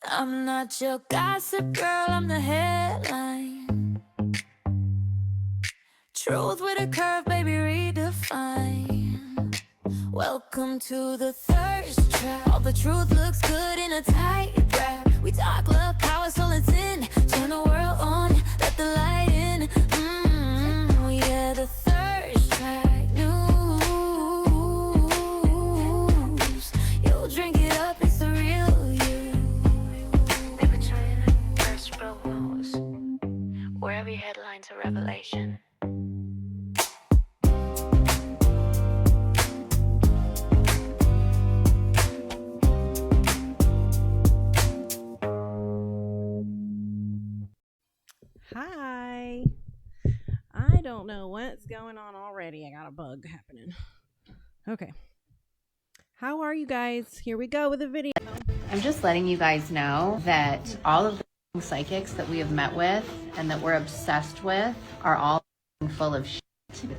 I'm not your gossip girl, I'm the headline. Truth with a curve, baby, redefine. Welcome to the thirst trap. All the truth looks good in a tight wrap. We talk love, power, so let's in. Turn the world on, let the light in. Yeah, the thirst trap. News. You'll drink it up, it's the real you. They betray thirst bros, where every headline's a revelation. Hi. I don't know what's going on already. I got a bug happening. Okay. How are you guys? Here we go with a video. I'm just letting you guys know that all of the psychics that we have met with and that we're obsessed with are all full of shit.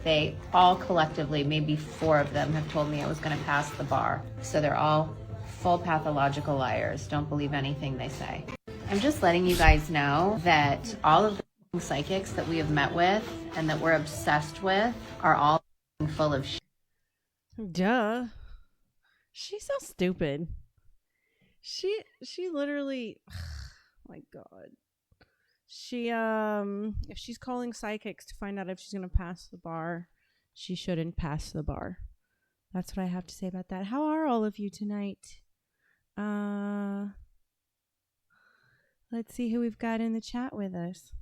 They all collectively, maybe 4 of them, have told me I was going to pass the bar. So they're all full pathological liars. Don't believe anything they say. I'm just letting you guys know that all of the psychics that we have met with and that we're obsessed with are all full of shit. Duh. She's so stupid. She literally my god. She if she's calling psychics to find out if she's going to pass the bar, she shouldn't pass the bar. That's what I have to say about that. How are all of you tonight? Let's see who we've got in the chat with us.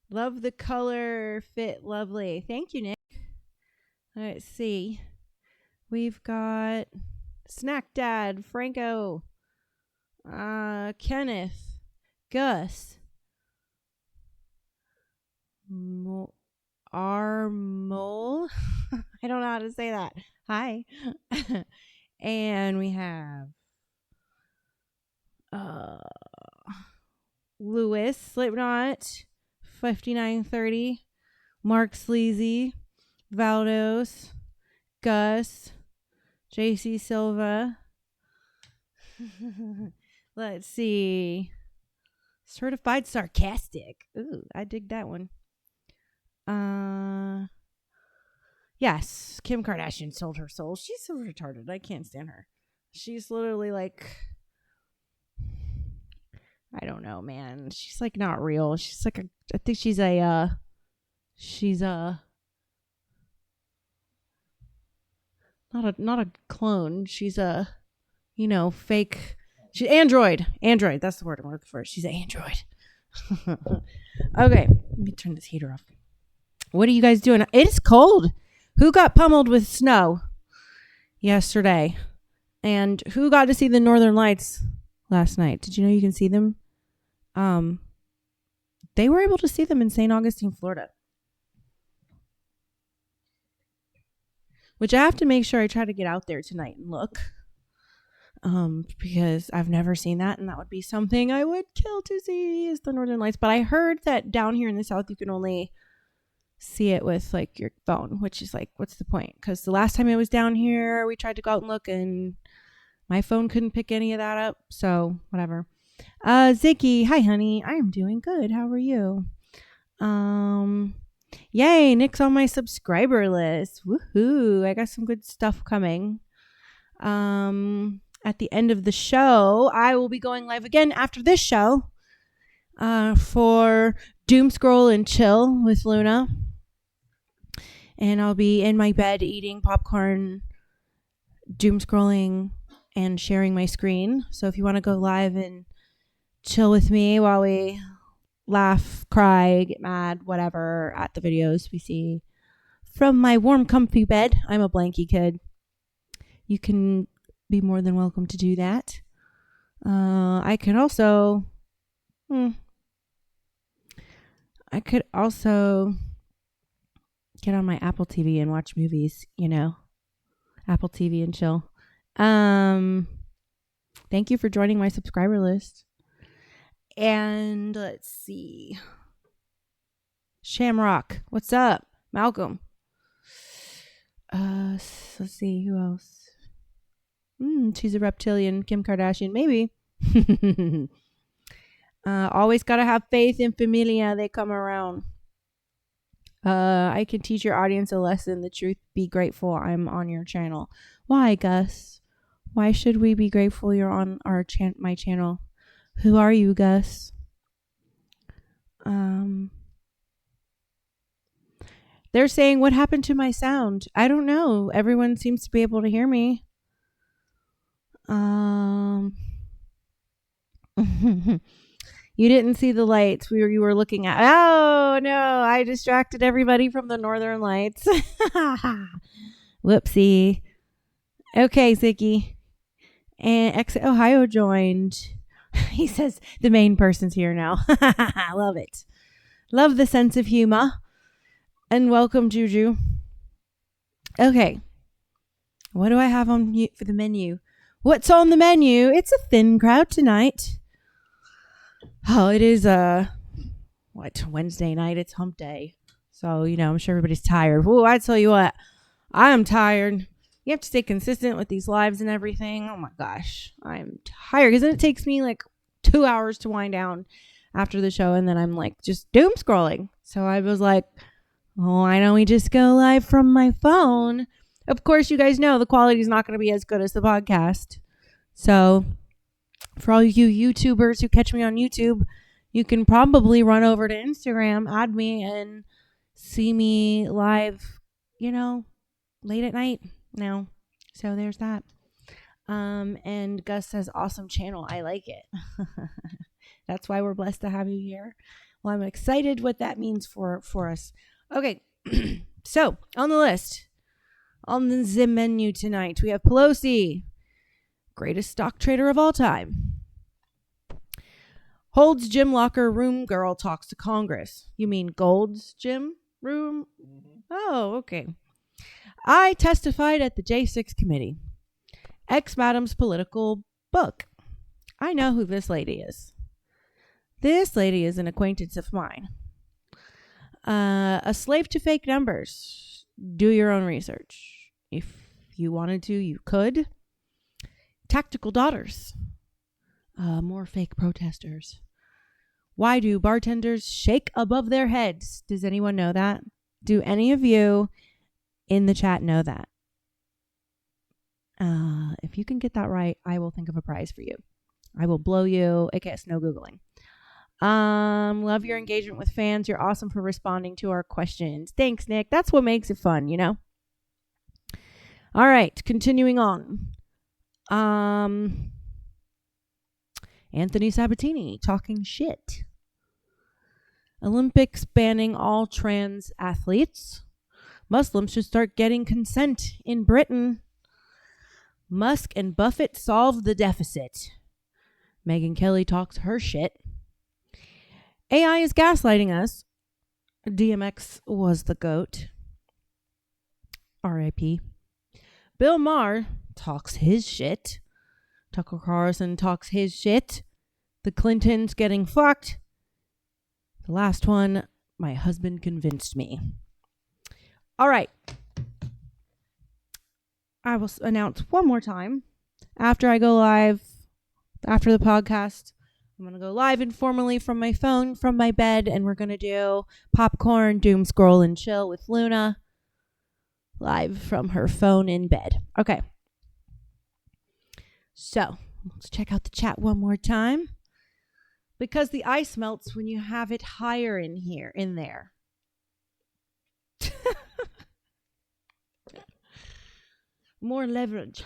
Love the color, fit lovely. Thank you, Nick. Let's see. We've got Snack Dad, Franco, Kenneth, Gus, Armol. I don't know how to say that. Hi. And we have Lewis, Slipknot, 5930, Mark Sleazy, Valdos, Gus, JC Silva. Let's see. Certified Sarcastic. Ooh, I dig that one. Yes, Kim Kardashian sold her soul. She's so retarded. I can't stand her. She's literally like, I don't know, man. She's like not real. She's like I think she's a not a clone. She's a, fake. She's Android. Android. That's the word I'm looking for. She's an Android. Okay, let me turn this heater off. What are you guys doing? It is cold. Who got pummeled with snow yesterday? And who got to see the Northern Lights last night? Did you know you can see them? They were able to see them in St. Augustine, Florida. Which I have to make sure I try to get out there tonight and look. Because I've never seen that, and that would be something I would kill to see, is the Northern Lights. But I heard that down here in the South, you can only see it with like your phone, which is like, what's the point? Because the last time I was down here, we tried to go out and look, and my phone couldn't pick any of that up. So whatever. Ziggy, hi honey, I am doing good. How are you? Yay, Nick's on my subscriber list. Woohoo! I got some good stuff coming. At the end of the show, I will be going live again after this show for Doom Scroll and Chill with Luna. And I'll be in my bed eating popcorn, doom scrolling, and sharing my screen. So if you want to go live and chill with me while we laugh, cry, get mad, whatever, at the videos we see from my warm, comfy bed. I'm a blankie kid. You can be more than welcome to do that. I could also get on my Apple TV and watch movies, Apple TV and chill. Thank you for joining my subscriber list. And let's see. Shamrock, what's up? Malcolm. Let's see who else. She's a reptilian, Kim Kardashian, maybe. Always gotta have faith in familia. They come around. I can teach your audience a lesson. The truth. Be grateful. I'm on your channel. Why, Gus? Why should we be grateful you're on my channel? Who are you, Gus? They're saying, what happened to my sound? I don't know. Everyone seems to be able to hear me. You didn't see the lights you were looking at. Oh, no. I distracted everybody from the northern lights. Whoopsie. Okay, Ziggy. And Ohio joined. He says the main person's here now. I love it. Love the sense of humor. And welcome, Juju. Okay. What do I have on for the menu? What's on the menu? It's a thin crowd tonight. Oh, it is Wednesday night. It's hump day. So, I'm sure everybody's tired. Ooh, I tell you what, I am tired. You have to stay consistent with these lives and everything. Oh my gosh, I'm tired because then it takes me like 2 hours to wind down after the show, and then I'm like just doom scrolling. So I was like, why don't we just go live from my phone? Of course, you guys know the quality is not going to be as good as the podcast. So for all you YouTubers who catch me on YouTube, you can probably run over to Instagram, add me, and see me live, late at night now. So there's that. And Gus says, awesome channel. I like it. That's why we're blessed to have you here. Well, I'm excited what that means for us. Okay. So on the list, on the menu tonight, we have Pelosi, greatest stock trader of all time. Holds gym locker room girl talks to Congress. You mean Gold's gym room? Mm-hmm. Oh, okay. I testified at the J6 committee. Ex-Madam's political book. I know who this lady is. This lady is an acquaintance of mine. A slave to fake numbers. Do your own research. If you wanted to, you could. Tactical daughters. More fake protesters. Why do bartenders shake above their heads? Does anyone know that? Do any of you in the chat know that? If you can get that right, I will think of a prize for you. I will blow you. I guess no Googling. Love your engagement with fans. You're awesome for responding to our questions. Thanks, Nick. That's what makes it fun, All right, continuing on. Anthony Sabatini talking shit. Olympics banning all trans athletes. Muslims should start getting consent in Britain. Musk and Buffett solve the deficit. Megyn Kelly talks her shit. AI is gaslighting us. DMX was the GOAT. R.I.P. Bill Maher talks his shit. Tucker Carlson talks his shit. The Clintons getting fucked. The last one, my husband convinced me. All right. I will announce one more time. After I go live, after the podcast, I'm going to go live informally from my phone, from my bed, and we're going to do popcorn, doom scroll, and chill with Luna live from her phone in bed. Okay. So let's check out the chat one more time. Because the ice melts when you have it higher in there. More leverage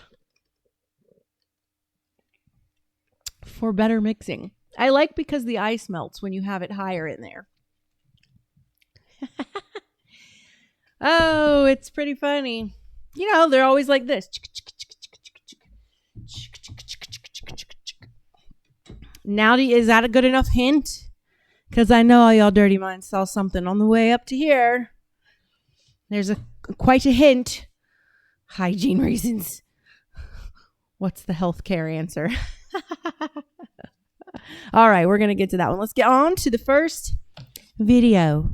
for better mixing. I like because the ice melts when you have it higher in there. Oh, it's pretty funny. They're always like this. Now, is that a good enough hint? Because I know all y'all dirty minds saw something on the way up to here. There's quite a hint. Hygiene reasons. What's the healthcare answer? All right, we're going to get to that one. Let's get on to the first video.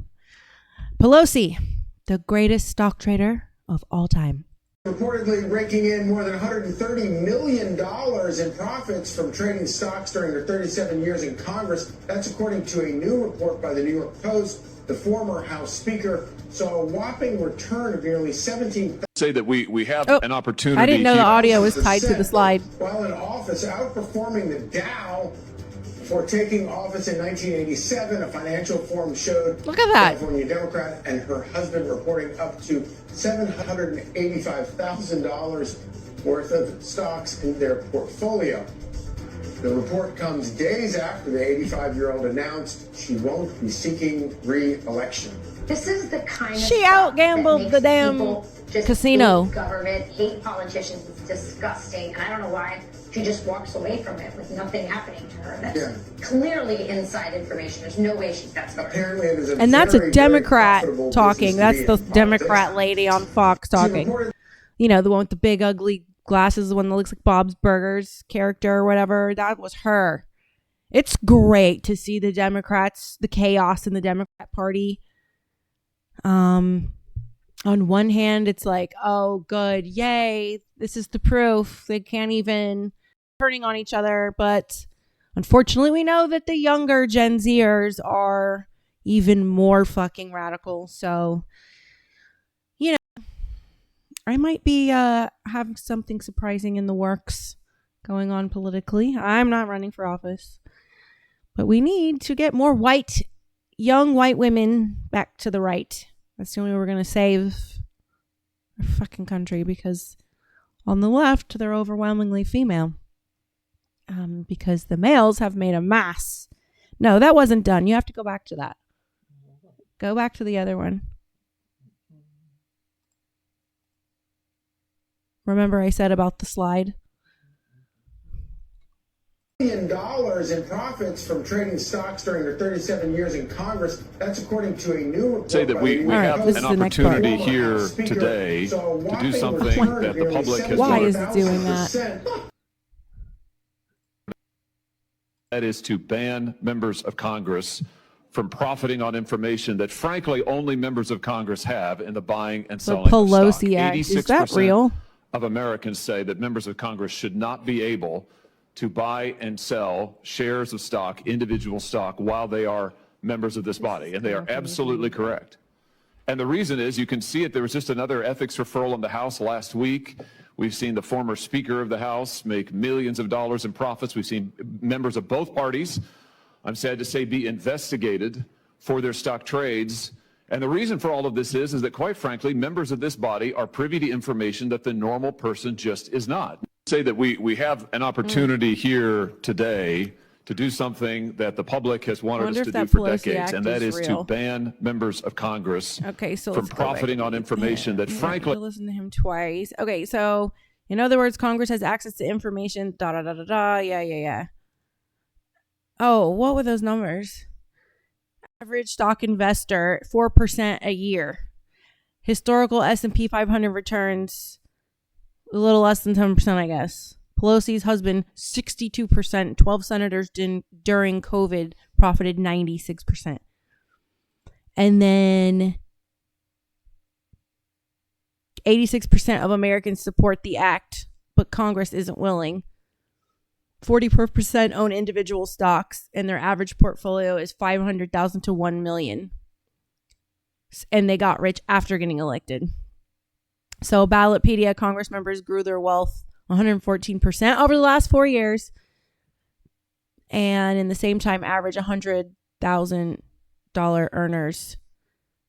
Pelosi, the greatest stock trader of all time. Reportedly raking in more than $130 million in profits from trading stocks during their 37 years in Congress. That's according to a new report by the New York Post. The former House Speaker saw a whopping return of nearly 17,000. Say that we have an opportunity. I didn't know the here. audio was tied to the slide. While in office, outperforming the Dow for taking office in 1987, a financial forum showed Look at that. California Democrat and her husband reporting up to $785,000 worth of stocks in their portfolio. The report comes days after the 85-year-old announced she won't be seeking re-election. This is the kind of She stuff out-gambled that the makes damn people just casino. hate government, hate politicians. It's disgusting, and I don't know why she just walks away from it with nothing happening to her. That's clearly inside information. There's no way she's that smart. Apparently, it is a And that's a very, Democrat very profitable talking. business That's to the be in. Democrat lady on Fox talking. You know, the one with the big ugly glasses, the one that looks like Bob's Burgers character or whatever. That was her. It's great to see the Democrats, the chaos in the Democrat Party. On one hand, it's like, oh, good, yay, this is the proof. They can't even turning on each other. But unfortunately, we know that the younger Gen Zers are even more fucking radical. So, you know, I might be have something surprising in the works going on politically. I'm not running for office, but we need to get more young white women back to the right. That's the only way we're going to save our fucking country, because on the left, they're overwhelmingly female. Because the males have made a mass. No, that wasn't done. You have to go back to that. Go back to the other one. Remember I said about the slide? $1 billion in profits from trading stocks during their 37 years in Congress. That's according to a new report. Say that we have this an is the next part. opportunity here today to do something that the public has Why wanted. is it doing that? That is to ban members of Congress from profiting on information that, frankly, only members of Congress have in the buying and The selling of stock. Pelosi Act. Is that 86% real? of Americans say that members of Congress should not be able to buy and sell shares of stock, individual stock, while they are members of this body. And they are absolutely correct. And the reason is, you can see it, there was just another ethics referral in the House last week. We've seen the former Speaker of the House make millions of dollars in profits. We've seen members of both parties, I'm sad to say, be investigated for their stock trades. And the reason for all of this is that, quite frankly, members of this body are privy to information that the normal person just is not. Say that we have an opportunity here today to do something that the public has wanted us to do for decades, and that is to ban members of Congress from profiting on information that, frankly, listen to him twice. Okay, so in other words, Congress has access to information. Yeah. Oh, what were those numbers? Average stock investor 4% a year. Historical S&P 500 returns a little less than 10%, I guess. Pelosi's husband, 62%. 12 senators during COVID profited 96%. And then 86% of Americans support the act, but Congress isn't willing. 40% own individual stocks, and their average portfolio is $500,000 to $1 million. And they got rich after getting elected. So Ballotpedia, Congress members grew their wealth 114% over the last 4 years. And in the same time, average $100,000 earners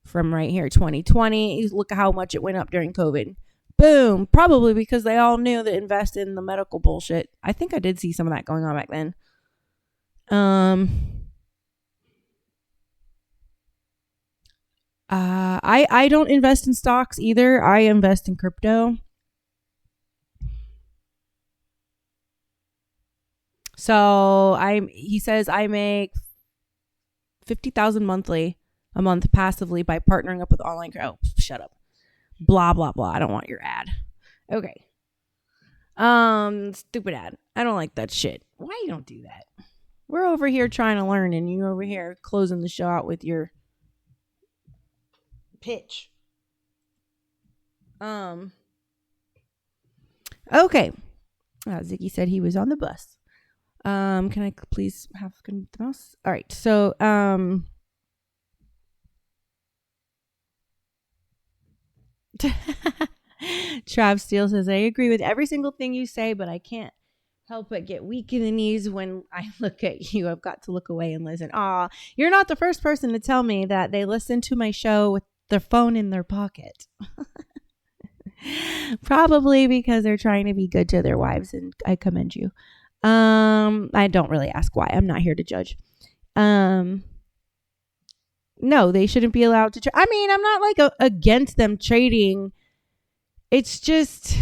from right here, 2020. Look at how much it went up during COVID. Boom. Probably because they all knew to invest in the medical bullshit. I think I did see some of that going on back then. I don't invest in stocks either. I invest in crypto. So he says I make $50,000 a month passively by partnering up with online. Oh, shut up. Blah, blah, blah. I don't want your ad. Okay. Stupid ad. I don't like that shit. Why you don't do that? We're over here trying to learn, and you over here closing the show out with your pitch. Okay. Ziggy said he was on the bus. Can I please have the mouse? All right. So, Trav Steele says, I agree with every single thing you say, but I can't help but get weak in the knees when I look at you. I've got to look away and listen. Aw, you're not the first person to tell me that they listen to my show with their phone in their pocket. Probably because they're trying to be good to their wives, and I commend you. I don't really ask why. I'm not here to judge. No, they shouldn't be allowed to. I mean, I'm not like against them trading. It's just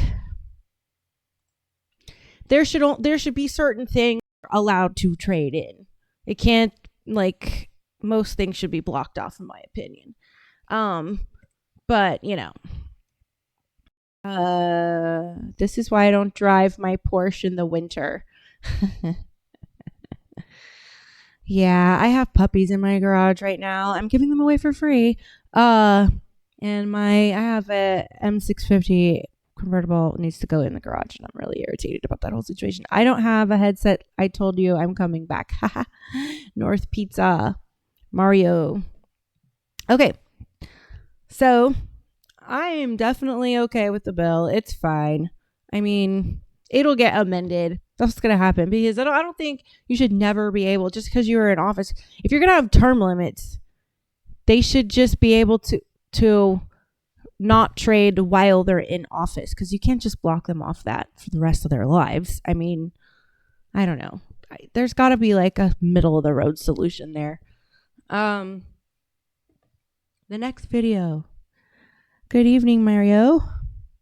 there should be certain things allowed to trade in. It can't, like, most things should be blocked off, in my opinion. But you know, this is why I don't drive my Porsche in the winter. Yeah, I have puppies in my garage right now. I'm giving them away for free. And I have a M650 convertible, needs to go in the garage, and I'm really irritated about that whole situation. I don't have a headset. I told you I'm coming back. North Pizza. Mario. Okay. So, I am definitely okay with the bill. It's fine. I mean, it'll get amended. That's what's going to happen, because I don't think you should never be able, just because you are in office, if you're going to have term limits, they should just be able to not trade while they're in office, because you can't just block them off that for the rest of their lives. I mean, I don't know. There's got to be like a middle of the road solution there. The next video. Good evening, Mario.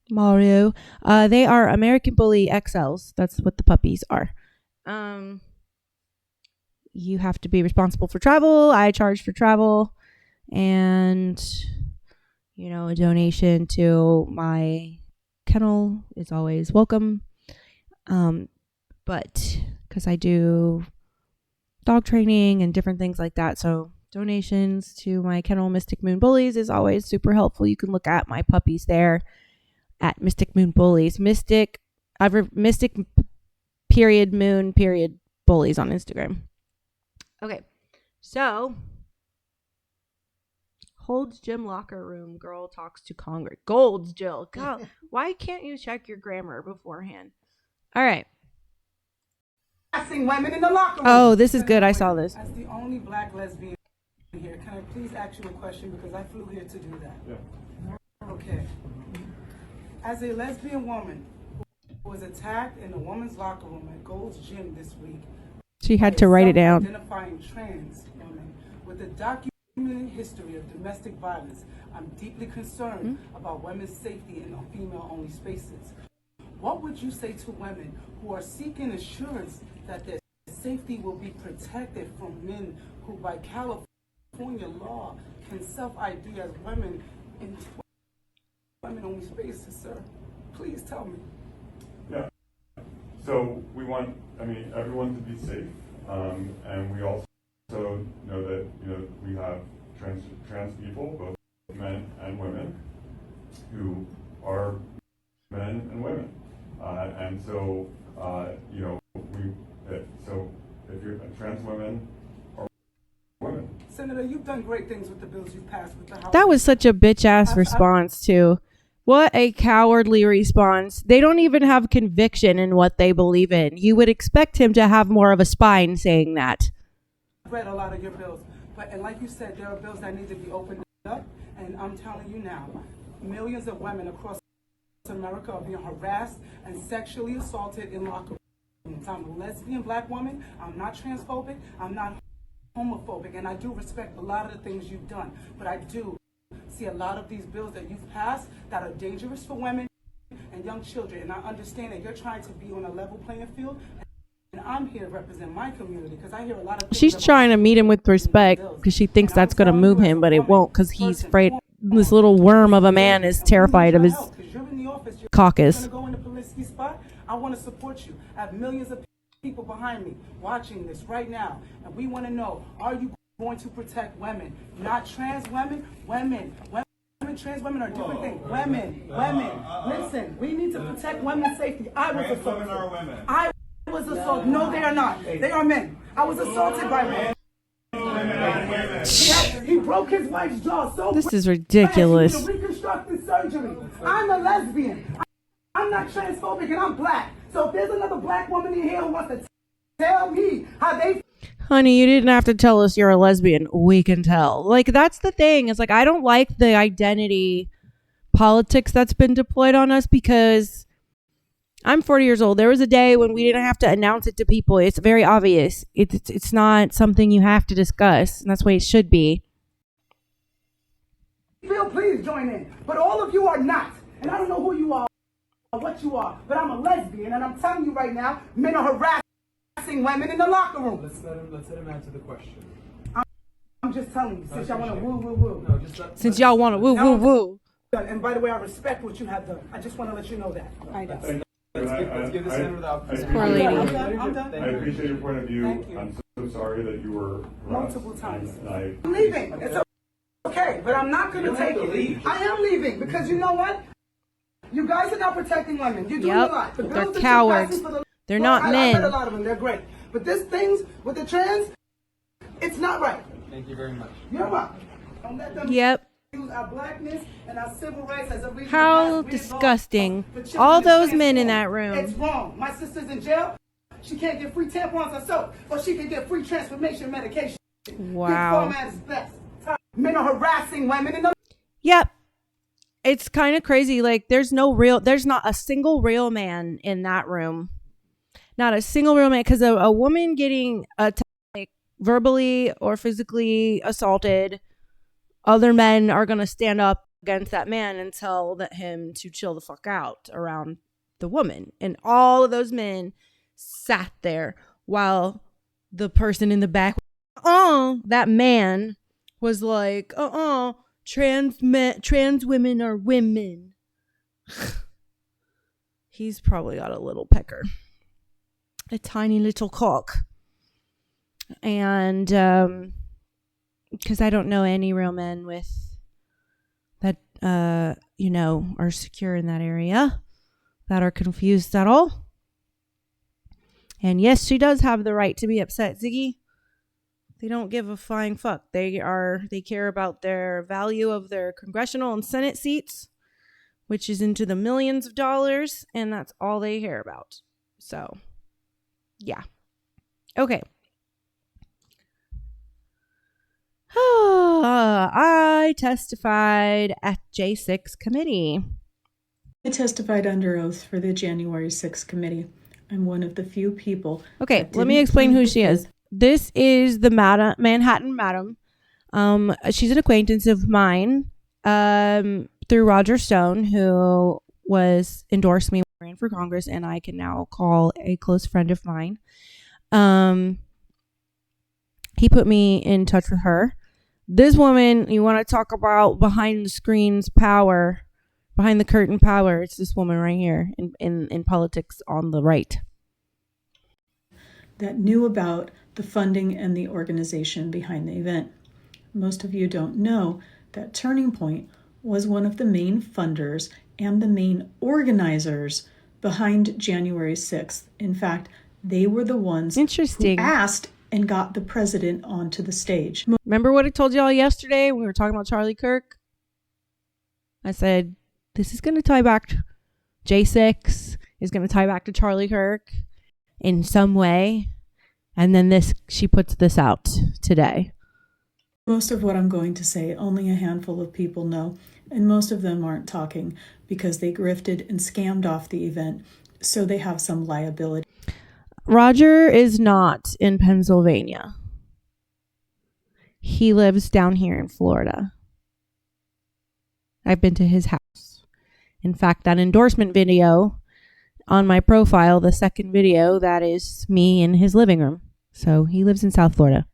They are American Bully XLs. That's what the puppies are. You have to be responsible for travel. I charge for travel, and you know, a donation to my kennel is always welcome. But because I do dog training and different things like that, so donations to my kennel, Mystic Moon Bullies, is always super helpful. You can look at my puppies there at Mystic Moon Bullies. Mystic period moon period bullies on Instagram. Okay, so Holds gym locker room, girl talks to Congress. Gold's Jill. God, why can't you check your grammar beforehand? All right. Women in the locker room. Oh, this is good. I saw this. As the only black lesbian here, can I please ask you a question, because I flew here to do that? Yeah. Okay. As a lesbian woman who was attacked in the women's locker room at Gold's Gym this week, she had to write it down. Identifying trans women with a documented history of domestic violence, I'm deeply concerned about women's safety in female-only spaces. What would you say to women who are seeking assurance that their safety will be protected from men who, by California law, can self-ID as women in women-only spaces, sir? Please tell me. Yeah. So we want, everyone to be safe, and we also know that we have trans people, both men and women, who are men and women, and so so if you're trans women or women. Senator, you've done great things with the bills you've passed with the House. That was such a bitch ass response too. What a cowardly response. They don't even have conviction in what they believe in. You would expect him to have more of a spine saying that. I've read a lot of your bills, and like you said, there are bills that need to be opened up, and I'm telling you now, millions of women across America are being harassed and sexually assaulted in locker rooms. I'm a lesbian black woman. I'm not transphobic. I'm not homophobic, and I do respect a lot of the things you've done, but I do see a lot of these bills that you've passed that are dangerous for women and young children, and I understand that you're trying to be on a level playing field, and I'm here to represent my community, because I hear a lot of things. She's trying to meet him with respect because she thinks that's going to move him, but it won't, because he's afraid. This little worm of a man is terrified of his caucus. I want to support you. I have millions of people behind me watching this right now, and we want to know, are you going to protect women, not trans women, women and trans women are different things. Women, listen, we need to protect women's safety. I was assaulted. Women are women. I was assaulted. No, they are not. They are men. I was assaulted by men. He broke his wife's jaw so This is bad, ridiculous. he needed reconstructive surgery. I'm a lesbian. I'm not transphobic and I'm black. So if there's another black woman in here who wants to tell me how they... Honey, you didn't have to tell us you're a lesbian. We can tell. Like, that's the thing. It's like, I don't like the identity politics that's been deployed on us because I'm 40 years old. There was a day when we didn't have to announce it to people. It's very obvious. It's not something you have to discuss. And that's the way it should be. Feel, please join in. But all of you are not. And I don't know who you are or what you are. But I'm a lesbian. And I'm telling you right now, men are harassing women in the locker room. Let's let him answer the question. I'm just telling you, since y'all want to woo. No, just let, Since y'all want to woo. And by the way, I respect what you have done. I just want to let you know that. I know. let's give the senator the opportunity. Poor lady. I'm done. I appreciate your point of view. Thank you. I'm so sorry that you were harassed. Multiple times. And I'm leaving. It's okay, but I'm not going to take it. I am leaving because you know what? You guys are not protecting women. You're doing a lot. The They're bills that you're cowards. passing for the- They're not I men. read a lot of them. They're great. But this things with the trans, it's not right. Thank you very much. You're right. Don't let them Yep. use our blackness and our civil rights as a reason. How to pass weird disgusting. laws for children All to those men in transform. that room. It's wrong. My sister's in jail. She can't get free tampons or soap, or she can get free transformation medication. Wow. This format is best. Men are harassing women in the... Yep. It's kind of crazy. Like, there's not a single real man in that room. Not a single real man. Because a woman getting like verbally or physically assaulted, other men are going to stand up against that man and tell him to chill the fuck out around the woman. And all of those men sat there while the person in the back, that man was like, trans women are women. He's probably got a little pecker. A tiny little cock. And because I don't know any real men with that are secure in that area, that are confused at all. And yes, she does have the right to be upset, Ziggy. They don't give a flying fuck. They care about their value of their congressional and Senate seats, which is into the millions of dollars, and that's all they care about. So, yeah. Okay. I testified at J6 committee. I testified under oath for the January 6th committee. I'm one of the few people. Okay, let me explain who she is. This is the Manhattan Madam. She's an acquaintance of mine through Roger Stone, who endorsed me when I ran for Congress, and I can now call a close friend of mine. He put me in touch with her. This woman, you want to talk about behind the screens power, behind the curtain power. It's this woman right here in politics on the right. That knew about the funding and the organization behind the event. Most of you don't know that Turning Point was one of the main funders and the main organizers behind January 6th. In fact, they were the ones who asked and got the president onto the stage. Remember what I told y'all yesterday when we were talking about Charlie Kirk? I said, this is going to tie back to J6, is going to tie back to Charlie Kirk in some way. And then she puts this out today. Most of what I'm going to say, only a handful of people know, and most of them aren't talking because they grifted and scammed off the event, so they have some liability. Roger is not in Pennsylvania. He lives down here in Florida. I've been to his house. In fact, that endorsement video on my profile, the second video, that is me in his living room. So he lives in South Florida.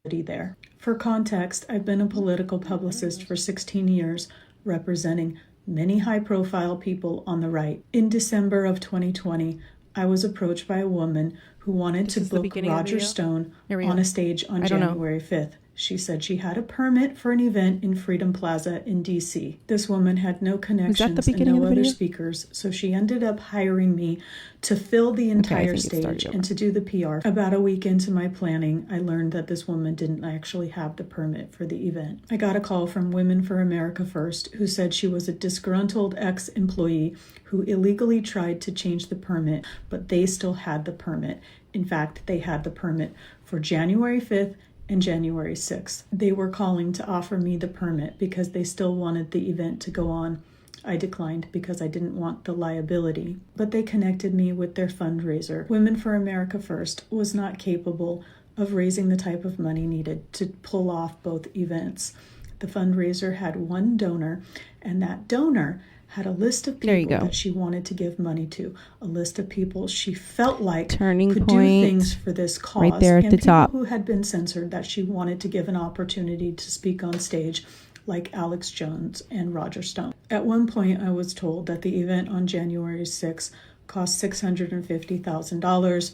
There. For context, I've been a political publicist for 16 years, representing many high-profile people on the right. In December of 2020, I was approached by a woman who wanted to book Roger Stone on a stage on January 5th. She said she had a permit for an event in Freedom Plaza in DC. This woman had no connections and beginning no of the other video? speakers, so she ended up hiring me to fill the entire stage and to do the PR. About a week into my planning, I learned that this woman didn't actually have the permit for the event. I got a call from Women for America First, who said she was a disgruntled ex-employee who illegally tried to change the permit, but they still had the permit. In fact, they had the permit for January 5th and January 6th. They were calling to offer me the permit because they still wanted the event to go on. I declined because I didn't want the liability, but they connected me with their fundraiser. Women for America First was not capable of raising the type of money needed to pull off both events. The fundraiser had one donor, and that donor had a list of people that she wanted to give money to, a list of people she felt like could do things for this cause, right there at and the people top. who had been censored that she wanted to give an opportunity to speak on stage, like Alex Jones and Roger Stone. At one point, I was told that the event on January 6th cost $650,000.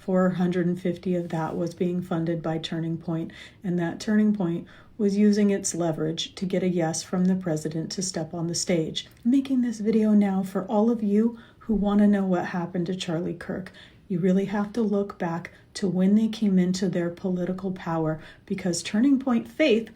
$450 of that was being funded by Turning Point, and that Turning Point was using its leverage to get a yes from the president to step on the stage. I'm making this video now for all of you who want to know what happened to Charlie Kirk. You really have to look back to when they came into their political power, because Turning Point Faith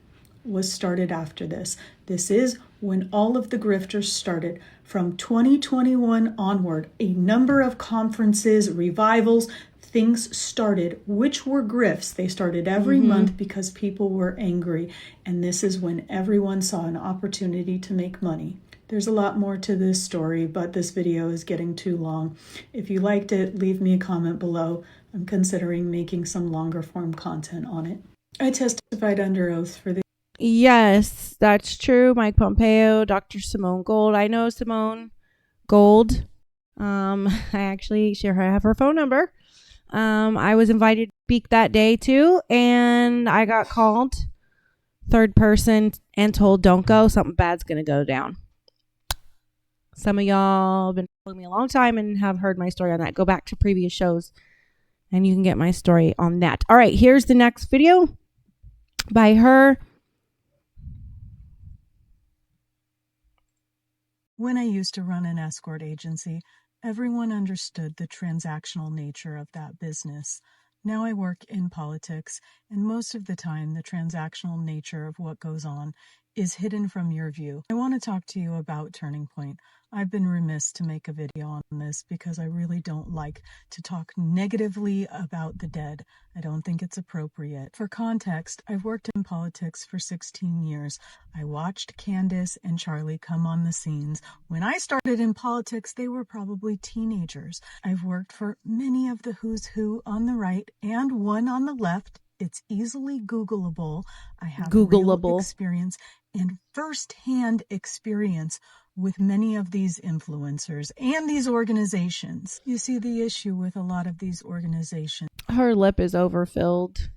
was started after this. This is when all of the grifters started. From 2021 onward, a number of conferences, revivals, things started, which were grifts. They started every month because people were angry, and this is when everyone saw an opportunity to make money. There's a lot more to this story, but this video is getting too long. If you liked it, leave me a comment below. I'm considering making some longer form content on it. I testified under oath for the Yes, that's true. Mike Pompeo, Dr. Simone Gold. I know Simone Gold. I actually have her phone number. I was invited to speak that day too, and I got called third person and told don't go. Something bad's gonna go down. Some of y'all have been following me a long time and have heard my story on that. Go back to previous shows and you can get my story on that. All right, here's the next video by her. When I used to run an escort agency, everyone understood the transactional nature of that business. Now I work in politics, and most of the time the transactional nature of what goes on is hidden from your view. I want to talk to you about Turning Point. I've been remiss to make a video on this because I really don't like to talk negatively about the dead. I don't think it's appropriate. For context, I've worked in politics for 16 years. I watched Candace and Charlie come on the scenes. When I started in politics, they were probably teenagers. I've worked for many of the who's who on the right and one on the left. It's easily Googleable. I have real experience and first-hand experience with many of these influencers and these organizations. You see, the issue with a lot of these organizations, Her lip is overfilled.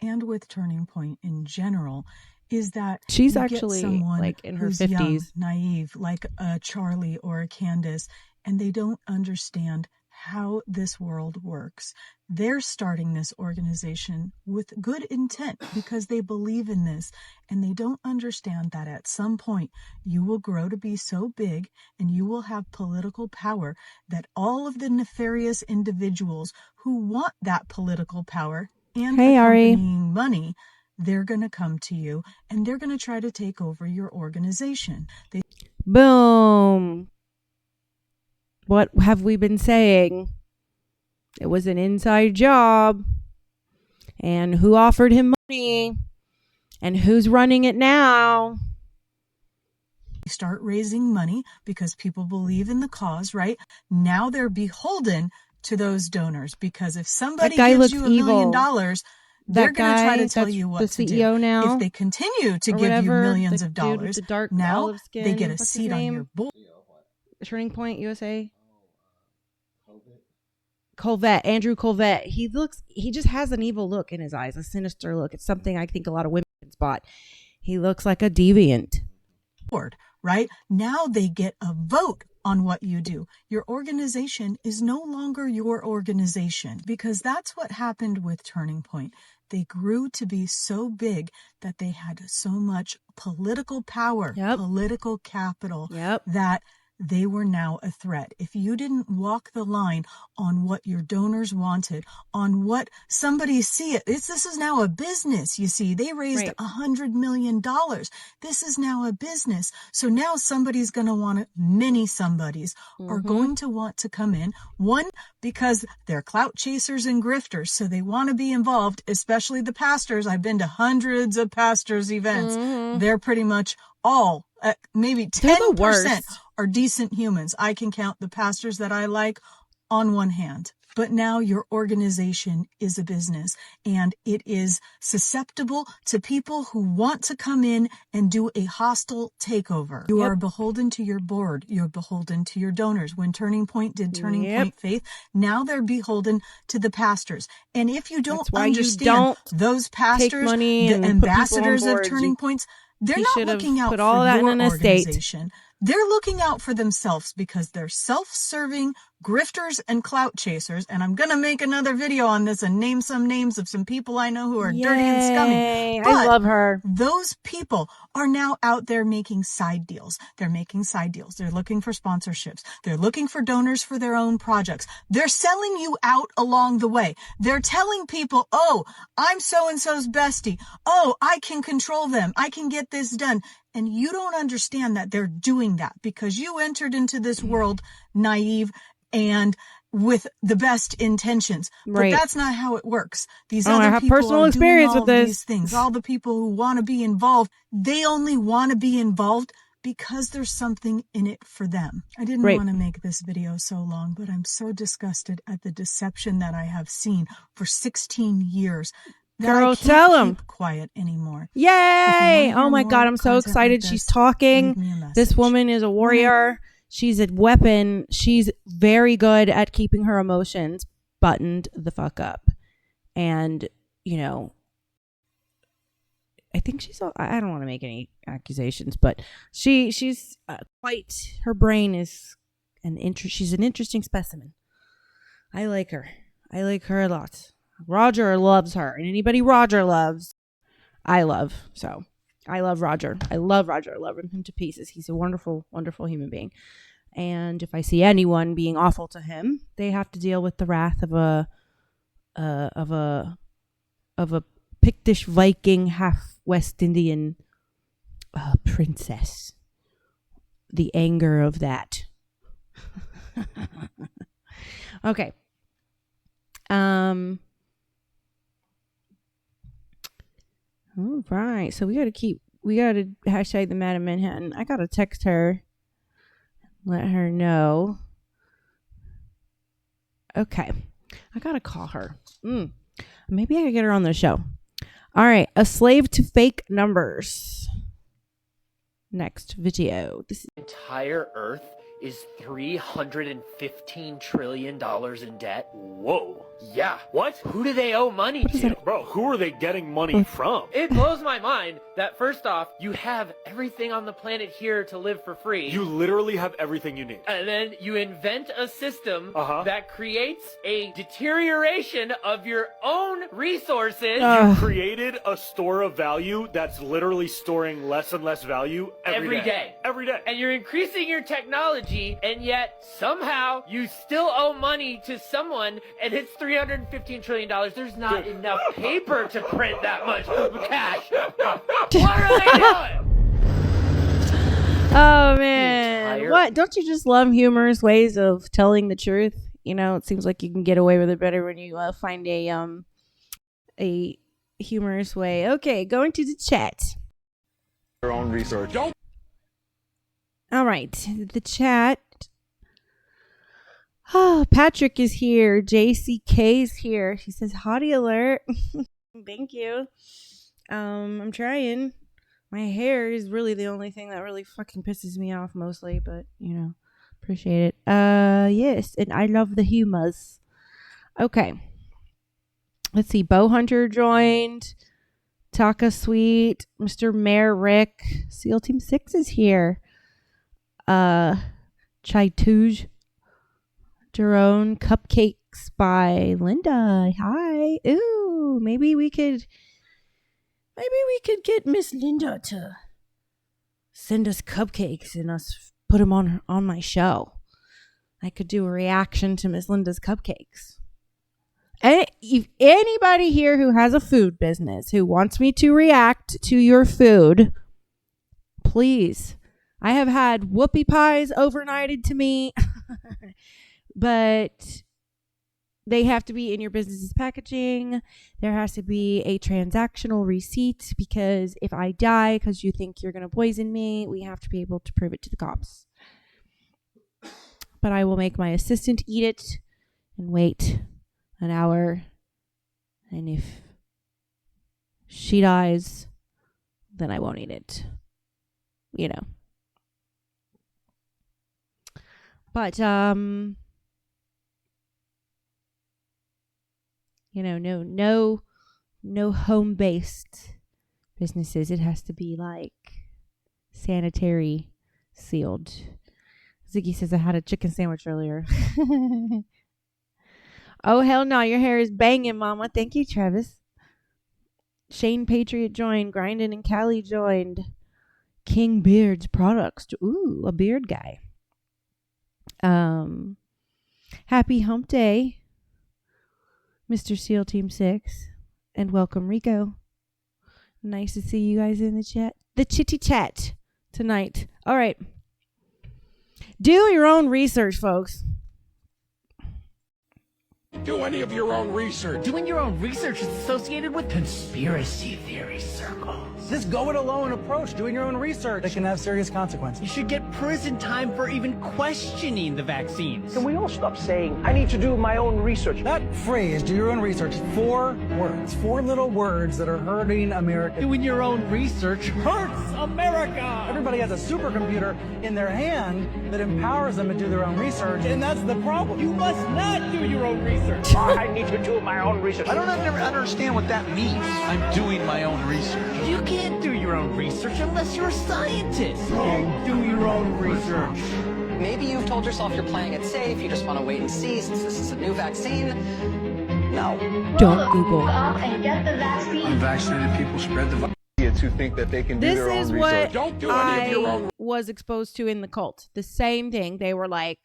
And with Turning Point in general, is that she's you actually get someone like in her who's 50s, young, naive, like a Charlie or a Candace, and they don't understand how this world works. They're starting this organization with good intent because they believe in this, and they don't understand that at some point you will grow to be so big and you will have political power that all of the nefarious individuals who want that political power and accompanying money, they're going to come to you and they're going to try to take over your organization. Boom. What have we been saying? It was an inside job. And who offered him money? And who's running it now? Start raising money because people believe in the cause, right? Now they're beholden to those donors, because if somebody gives you $1 million, they're going to try to tell you what to do. Now, if they continue to give you millions of dollars, now they get a seat on your board. Turning Point USA. Colvette, Andrew Colvette. He just has an evil look in his eyes, a sinister look. It's something I think a lot of women spot. He looks like a deviant. Right? Now they get a vote on what you do. Your organization is no longer your organization, because that's what happened with Turning Point. They grew to be so big that they had so much political power, political capital, that they were now a threat. If you didn't walk the line on what your donors wanted, on what somebody see it, this is now a business, you see. They raised $100 million. This is now a business. So now somebody's going to want to, many somebodies are going to want to come in. One, because they're clout chasers and grifters, so they want to be involved, especially the pastors. I've been to hundreds of pastors' events. They're pretty much all, maybe 10% are decent humans. I can count the pastors that I like on one hand. But now your organization is a business, and it is susceptible to people who want to come in and do a hostile takeover. You are beholden to your board. You're beholden to your donors. When Turning Point did Turning Point Faith, now they're beholden to the pastors. And if you don't understand those pastors, the ambassadors of Turning Points, they're not looking out for your organization. They're looking out for themselves, because they're self-serving grifters and clout chasers. And I'm going to make another video on this and name some names of some people I know who are dirty and scummy. But I love her. Those people are now out there making side deals. They're making side deals. They're looking for sponsorships. They're looking for donors for their own projects. They're selling you out along the way. They're telling people, oh, I'm so-and-so's bestie. Oh, I can control them. I can get this done. And you don't understand that they're doing that because you entered into this world naive and with the best intentions. But that's not how it works. These other I have people personal are experience doing all with this. these things. All the people who want to be involved, they only want to be involved because there's something in it for them. I didn't want to make this video so long, but I'm so disgusted at the deception that I have seen for 16 years. Girl, tell him. Keep quiet anymore. Yay! Oh my God, I'm so excited. She's talking. This woman is a warrior. She's a weapon. She's very good at keeping her emotions buttoned the fuck up. And, you know, I think I don't want to make any accusations, but she's quite, her brain is she's an interesting specimen. I like her. I like her a lot. Roger loves her, and anybody Roger loves, I love. So I love Roger. I love Roger. I love him to pieces. He's a wonderful, wonderful human being. And if I see anyone being awful to him, they have to deal with the wrath of a Pictish Viking, half West Indian princess. The anger of that. Okay. All right. So we got to hashtag the Madam Manhattan. I got to text her. Let her know. Okay. I got to call her. Maybe I could get her on the show. All right. A slave to fake numbers. Next video. This entire Earth is $315 trillion in debt. Whoa. Yeah. What? Who do they owe money to? Bro, who are they getting money from? It blows my mind that first off, you have everything on the planet here to live for free. You literally have everything you need. And then you invent a system that creates a deterioration of your own resources. You created a store of value that's literally storing less and less value every day. Every day. And you're increasing your technology, and yet somehow you still owe money to someone, and it's $315 trillion. There's not enough paper to print that much cash. What are they doing? Oh, man. What? Don't you just love humorous ways of telling the truth? You know, it seems like you can get away with it better when you find a humorous way. Okay, going to the chat. Your own research. All right, the chat. Oh, Patrick is here. JCK is here. He says, hottie alert. Thank you. I'm trying. My hair is really the only thing that really fucking pisses me off mostly, but, you know, appreciate it. Yes, and I love the humors. Okay. Let's see. Bow Hunter joined. Taka Sweet. Mr. Mayor Rick. SEAL Team 6 is here. Chai Touge. Jerome Cupcakes by Linda. Hi. Ooh, maybe we could get Miss Linda to send us cupcakes and us put them on my show. I could do a reaction to Miss Linda's cupcakes. And if anybody here who has a food business who wants me to react to your food, please. I have had whoopie pies overnighted to me, but they have to be in your business's packaging. There has to be a transactional receipt, because if I die because you think you're going to poison me, we have to be able to prove it to the cops. But I will make my assistant eat it and wait an hour. And if she dies, then I won't eat it. You know. But, no home-based businesses. It has to be like sanitary sealed. Ziggy says I had a chicken sandwich earlier. Oh, hell no. Your hair is banging, mama. Thank you, Travis. Shane Patriot joined. Grindin' and Callie joined. King Beards Products. Ooh, a beard guy. Happy hump day, Mr. SEAL Team 6. And welcome, Rico. Nice to see you guys in the chat. The chitty chat tonight. All right. Do your own research, folks. Do any of your own research. Doing your own research is associated with conspiracy theory circles. This go it alone approach, doing your own research, that can have serious consequences. You should get prison time for even questioning the vaccines. Can we all stop saying, I need to do my own research? That phrase, do your own research, 4 words. 4 little words that are hurting America. Doing your own research hurts America. Everybody has a supercomputer in their hand that empowers them to do their own research, and that's the problem. You must not do your own research. I need to do my own research. I don't understand what that means. I'm doing my own research. You can't do your own research unless you're a scientist. Do your own research. Maybe you've told yourself you're playing it safe, you just want to wait and see since this is a new vaccine. No. Don't Google. And get the vaccine. Unvaccinated people spread the virus. Who think that they can do their own research. This is what Don't do any of your own. was exposed to in the cult. The same thing. They were like,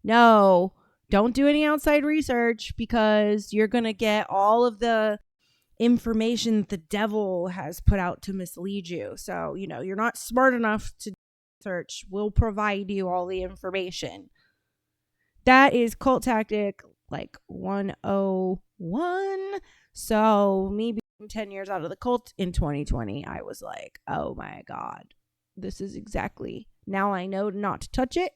no, don't do any outside research because you're going to get all of the information that the devil has put out to mislead you. So, you're not smart enough to research. We'll provide you all the information. That is cult tactic like 101. So, me being 10 years out of the cult in 2020, I was like, oh my God, this is exactly. Now I know not to touch it.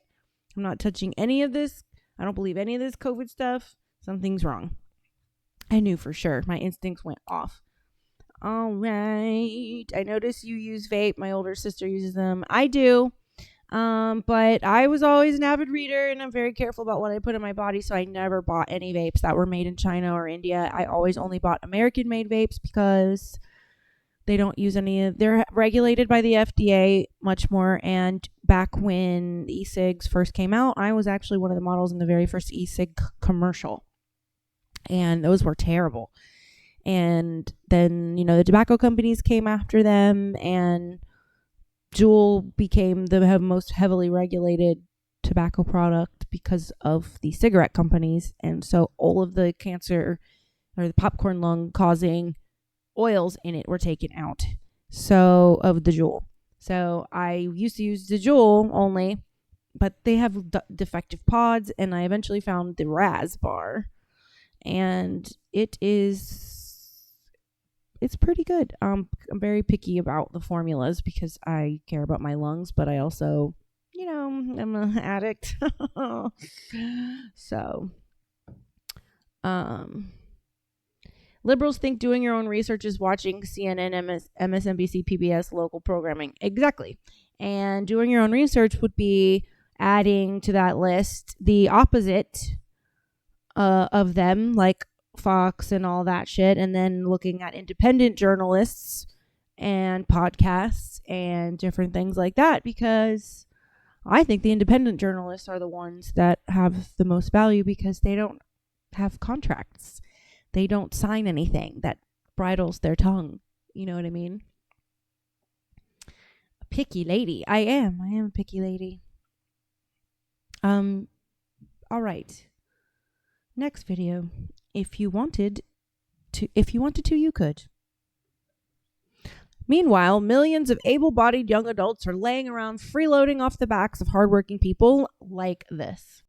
I'm not touching any of this. I don't believe any of this COVID stuff. Something's wrong. I knew for sure. My instincts went off. All right. I notice you use vape. My older sister uses them. I do. But I was always an avid reader and I'm very careful about what I put in my body. So I never bought any vapes that were made in China or India. I always only bought American made vapes because they don't use they're regulated by the FDA much more. And back when e-cigs first came out, I was actually one of the models in the very first e-cig commercial. And those were terrible. And then, the tobacco companies came after them and Juul became the most heavily regulated tobacco product because of the cigarette companies. And so all of the cancer or the popcorn lung causing oils in it were taken out. So of the Juul. So I used to use the Juul only, but they have defective pods and I eventually found the Raz bar. And it's pretty good. I'm very picky about the formulas because I care about my lungs, but I also, I'm an addict. So, liberals think doing your own research is watching CNN, MSNBC, PBS, local programming. Exactly. And doing your own research would be adding to that list the opposite of them, like Fox and all that shit, and then looking at independent journalists and podcasts and different things like that, because I think the independent journalists are the ones that have the most value because they don't have contracts. They don't sign anything that bridles their tongue. You know what I mean? A picky lady. I am a picky lady. All right. Next video. If you wanted to, you could. Meanwhile, millions of able-bodied young adults are laying around freeloading off the backs of hardworking people like this.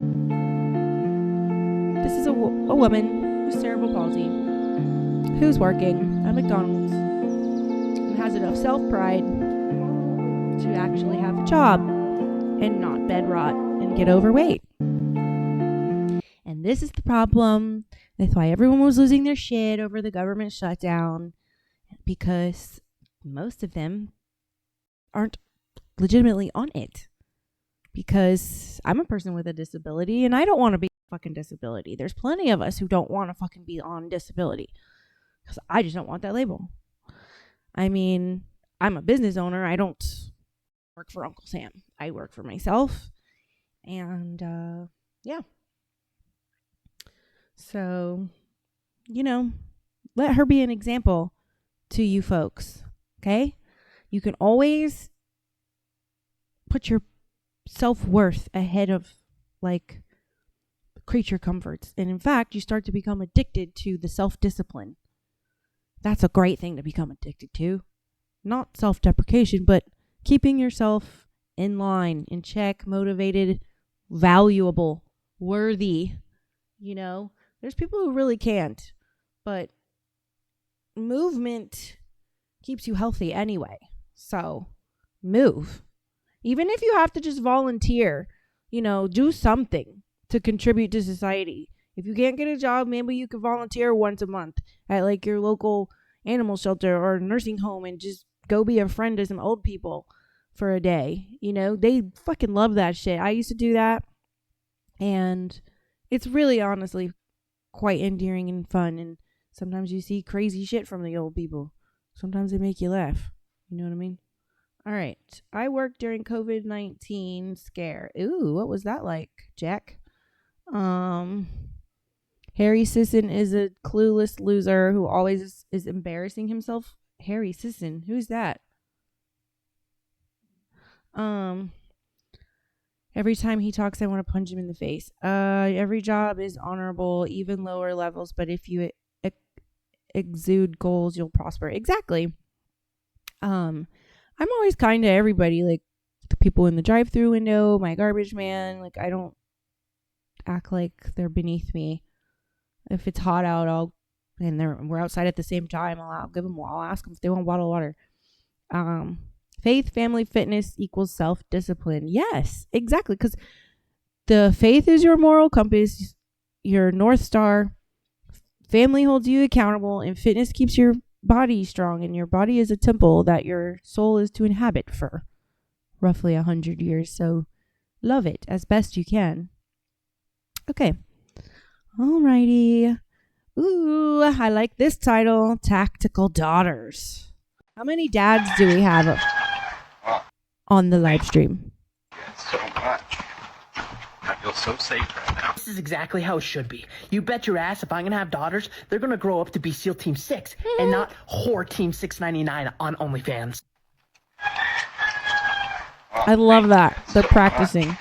This is a woman with cerebral palsy who's working at McDonald's and has enough self-pride to actually have a job and not bed rot and get overweight. And this is the problem. That's why everyone was losing their shit over the government shutdown, because most of them aren't legitimately on it. Because I'm a person with a disability and I don't want to be a fucking disability. There's plenty of us who don't want to fucking be on disability because I just don't want that label. I mean, I'm a business owner. I don't work for Uncle Sam. I work for myself. And yeah. So, let her be an example to you folks. Okay? You can always put your self-worth ahead of creature comforts. And in fact, you start to become addicted to the self-discipline. That's a great thing to become addicted to. Not self-deprecation, but keeping yourself in line, in check, motivated, valuable, worthy. There's people who really can't, but movement keeps you healthy anyway. So move. Even if you have to just volunteer, do something to contribute to society. If you can't get a job, maybe you can volunteer once a month at your local animal shelter or nursing home and just go be a friend to some old people for a day. They fucking love that shit. I used to do that. And it's really honestly quite endearing and fun. And sometimes you see crazy shit from the old people. Sometimes they make you laugh. You know what I mean? All right. I worked during COVID-19 scare. Ooh, what was that like, Jack? Harry Sisson is a clueless loser who always is embarrassing himself. Harry Sisson, who's that? Every time he talks, I want to punch him in the face. Every job is honorable, even lower levels, but if you exude goals, you'll prosper. Exactly. I'm always kind to everybody, like the people in the drive-through window, my garbage man. I don't act like they're beneath me. If it's hot out, we're outside at the same time, I'll ask them if they want a bottle of water. Faith, family, fitness equals self-discipline. Yes, exactly. Because the faith is your moral compass, your North Star. Family holds you accountable, and fitness keeps your body strong. And your body is a temple that your soul is to inhabit for roughly 100 years. So love it as best you can. Okay. Alrighty. Ooh, I like this title, Tactical Daughters. How many dads do we have on the live stream? So much. I feel so safe right now. This is exactly how it should be. You bet your ass if I'm going to have daughters, they're going to grow up to be SEAL Team 6 and not Whore Team 699 on OnlyFans. I love that. They're practicing.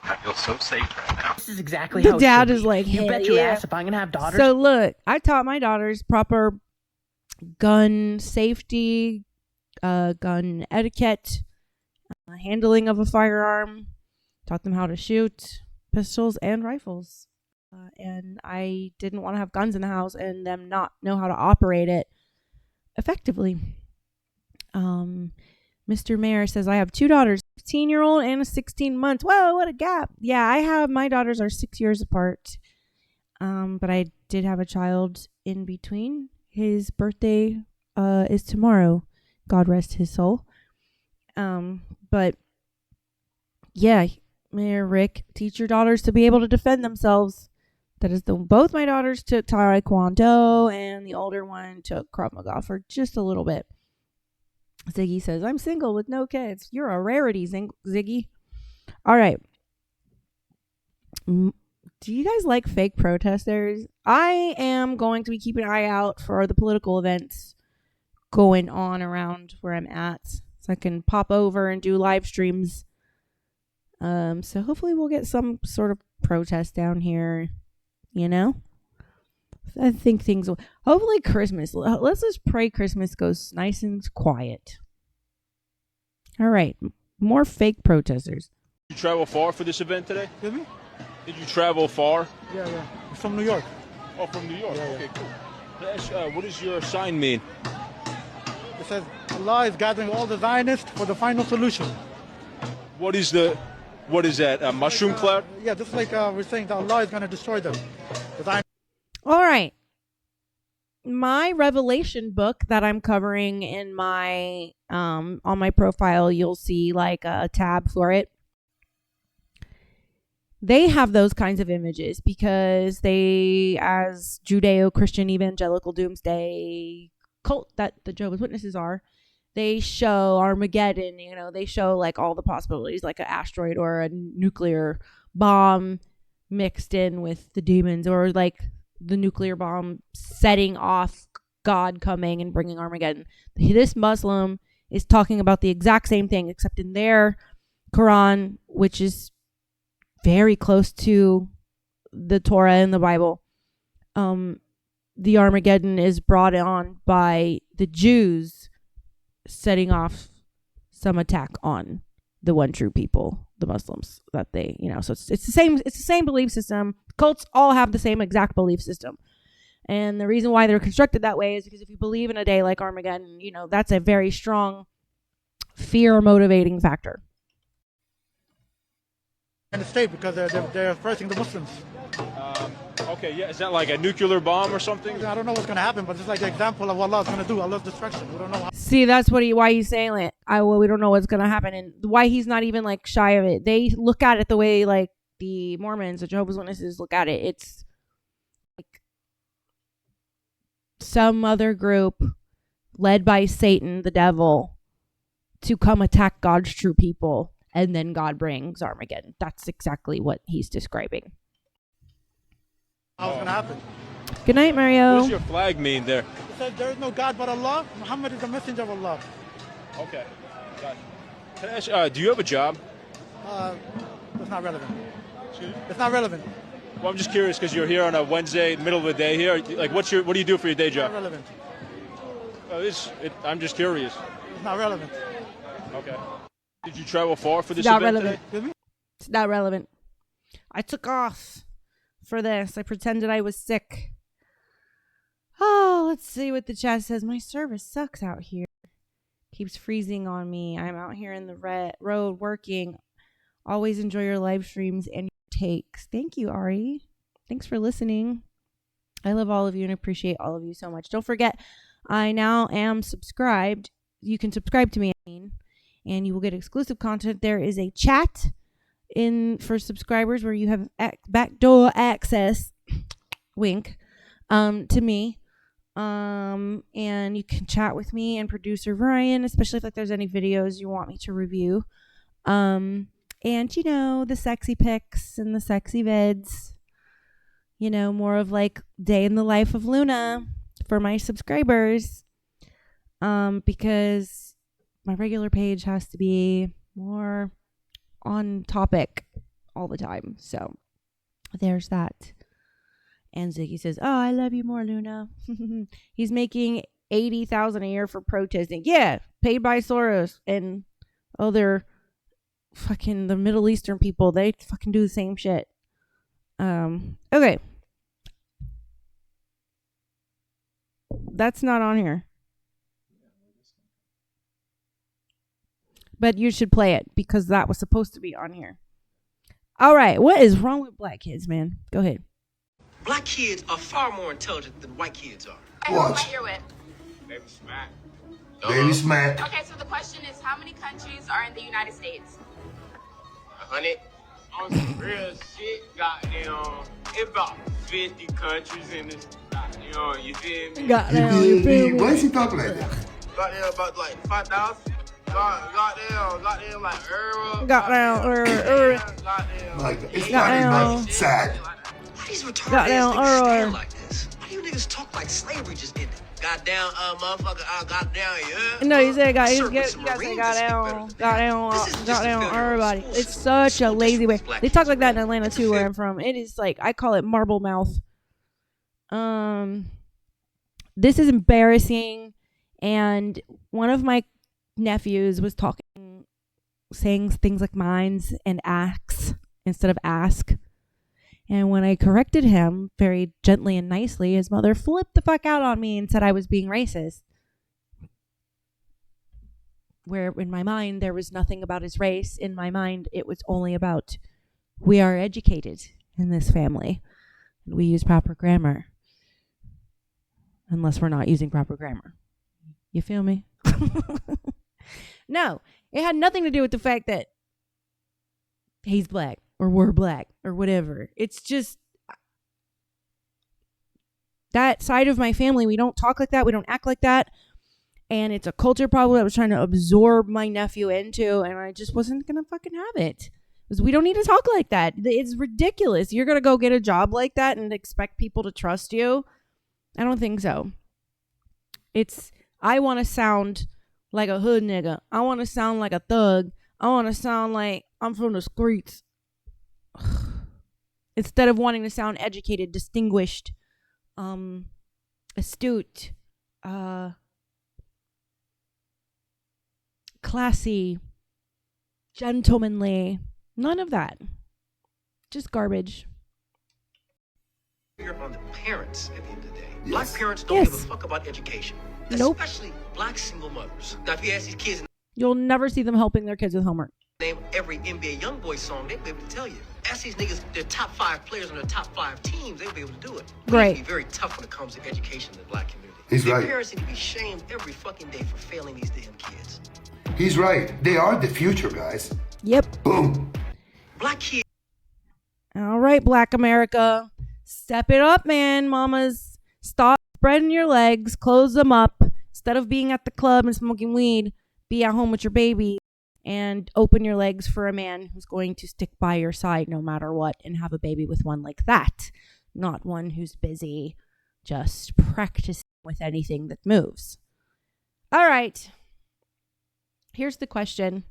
I feel so safe right now. This is exactly The how dad it should is be. like, you hell bet your yeah. ass if I'm going to have daughters. So look, I taught my daughters proper gun safety, gun etiquette, handling of a firearm, taught them how to shoot pistols and rifles. And I didn't want to have guns in the house and them not know how to operate it effectively. Mr. Mayor says, I have two daughters, a 15-year-old and a 16 months. Whoa, what a gap. Yeah, my daughters are 6 years apart. But I did have a child in between. His birthday is tomorrow. God rest his soul. But yeah, Mayor Rick, teach your daughters to be able to defend themselves. That is both my daughters took Taekwondo and the older one took Krav Maga for just a little bit. Ziggy says, I'm single with no kids. You're a rarity, Ziggy. All right. Do you guys like fake protesters? I am going to be keeping an eye out for the political events going on around where I'm at, so I can pop over and do live streams. So hopefully we'll get some sort of protest down here, you know? I think things will... Hopefully Christmas... Let's just pray Christmas goes nice and quiet. All right. More fake protesters. Did you travel far for this event today? Excuse me? Did you travel far? Yeah. I'm from New York. Oh, from New York. Yeah. Okay, cool. What does your sign mean? It says Allah is gathering all the Zionists for the final solution. What is that? A mushroom cloud? Yeah, just like we're saying that Allah is going to destroy them. All right. My Revelation book that I'm covering in my on my profile, you'll see like a tab for it. They have those kinds of images because they, as Judeo-Christian evangelical doomsday cult that the Jehovah's Witnesses are, they show Armageddon, you know, they show like all the possibilities, like an asteroid or a nuclear bomb mixed in with the demons, or like the nuclear bomb setting off God coming and bringing Armageddon. This Muslim is talking about the exact same thing, except in their Quran, which is very close to the Torah and the Bible. The Armageddon is brought on by the Jews setting off some attack on the one true people, the Muslims, that they, you know, so it's the same belief system. Cults all have the same exact belief system. And the reason why they're constructed that way is because if you believe in a day like Armageddon, you know, that's a very strong fear motivating factor. In the state because they're oppressing the Muslims. Okay, yeah, is that like a nuclear bomb or something? I don't know what's going to happen, but it's like the example of what Allah's going to do. Allah's destruction. We don't know how. See, that's why he's saying it. We don't know what's going to happen, and why he's not even like shy of it. They look at it the way like the Mormons, the Jehovah's Witnesses look at it. It's like some other group led by Satan, the devil, to come attack God's true people, and then God brings Armageddon. That's exactly what he's describing. How's going to happen? Good night, Mario. What does your flag mean there? It says there is no God but Allah. Muhammad is the messenger of Allah. Okay. Got it. Can I ask, do you have a job? It's not relevant. It's not relevant. Well, I'm just curious because you're here on a Wednesday, middle of the day here. Like, what do you do for your day job? It's not relevant. I'm just curious. It's not relevant. Okay. Did you travel far for this Not event relevant. today? It's not relevant. I took off for this. I pretended I was sick. Oh, let's see what the chat says. My service sucks out here. Keeps freezing on me. I'm out here in the road working. Always enjoy your live streams and your takes. Thank you, Ari. Thanks for listening. I love all of you and appreciate all of you so much. Don't forget, I now am subscribed. You can subscribe to me, and you will get exclusive content. There is a chat for subscribers where you have backdoor access, wink, to me. And you can chat with me and producer Ryan, especially if like there's any videos you want me to review. And you know, the sexy pics and the sexy vids, you know, more of like day in the life of Luna for my subscribers. Because my regular page has to be more on topic all the time. So there's that. And Ziggy says, "Oh, I love you more, Luna." He's making $80,000 a year for protesting. Yeah, paid by Soros and other fucking the Middle Eastern people. They fucking do the same shit. Okay. That's not on here. But you should play it because that was supposed to be on here. All right. What is wrong with black kids, man? Go ahead. Black kids are far more intelligent than white kids are. What you're with? Baby Smack. Baby Smack. Okay, so the question is, how many countries are in the United States? 100. On some real shit, goddamn, it's about 50 countries in this, goddamn, you feel me? You feel me? Why is he talking like that? About like 5,000. Goddamn, like Earl. Like, it's not even sad. Why these retarded ass niggas stand like this? Why do you niggas talk like slavery just ended? Goddamn, motherfucker, goddamn, yeah. No, you say goddamn, everybody. It's such a lazy way. They talk like that in Atlanta too, where I'm from. It is like, I call it marble mouth. This is embarrassing. And one of my nephews was saying things like minds and acts instead of ask. And when I corrected him very gently and nicely, his mother flipped the fuck out on me and said I was being racist. Where in my mind, there was nothing about his race. In my mind, it was only about we are educated in this family. And we use proper grammar. Unless we're not using proper grammar. You feel me? No, it had nothing to do with the fact that he's black or we're black or whatever. It's just that side of my family. We don't talk like that. We don't act like that. And it's a culture problem that I was trying to absorb my nephew into. And I just wasn't going to fucking have it. Because we don't need to talk like that. It's ridiculous. You're going to go get a job like that and expect people to trust you? I don't think so. I want to sound like a hood nigga. I want to sound like a thug. I want to sound like I'm from the streets. Instead of wanting to sound educated, distinguished, astute, classy, gentlemanly. None of that. Just garbage. You're on the parents at the end of the day. Yes. Black parents don't give a fuck about education. Nope. Especially black single mothers. Now, if you ask these kids, You'll never see them helping their kids with homework. name every NBA YoungBoy song, they'll be able to tell you. Ask these niggas their top 5 players on their top 5 teams, they'll be able to do it. We Right. need to be very tough when it comes to education in the black community. He's Their right. parents need to be shamed every fucking day for failing these damn kids. He's right. They are the future, guys. Yep. Boom. Black kids. All right, Black America. Step it up, man, mamas. Stop spreading your legs. Close them up. Instead of being at the club and smoking weed, be at home with your baby and open your legs for a man who's going to stick by your side no matter what and have a baby with one like that. Not one who's busy just practicing with anything that moves. All right. Here's the question.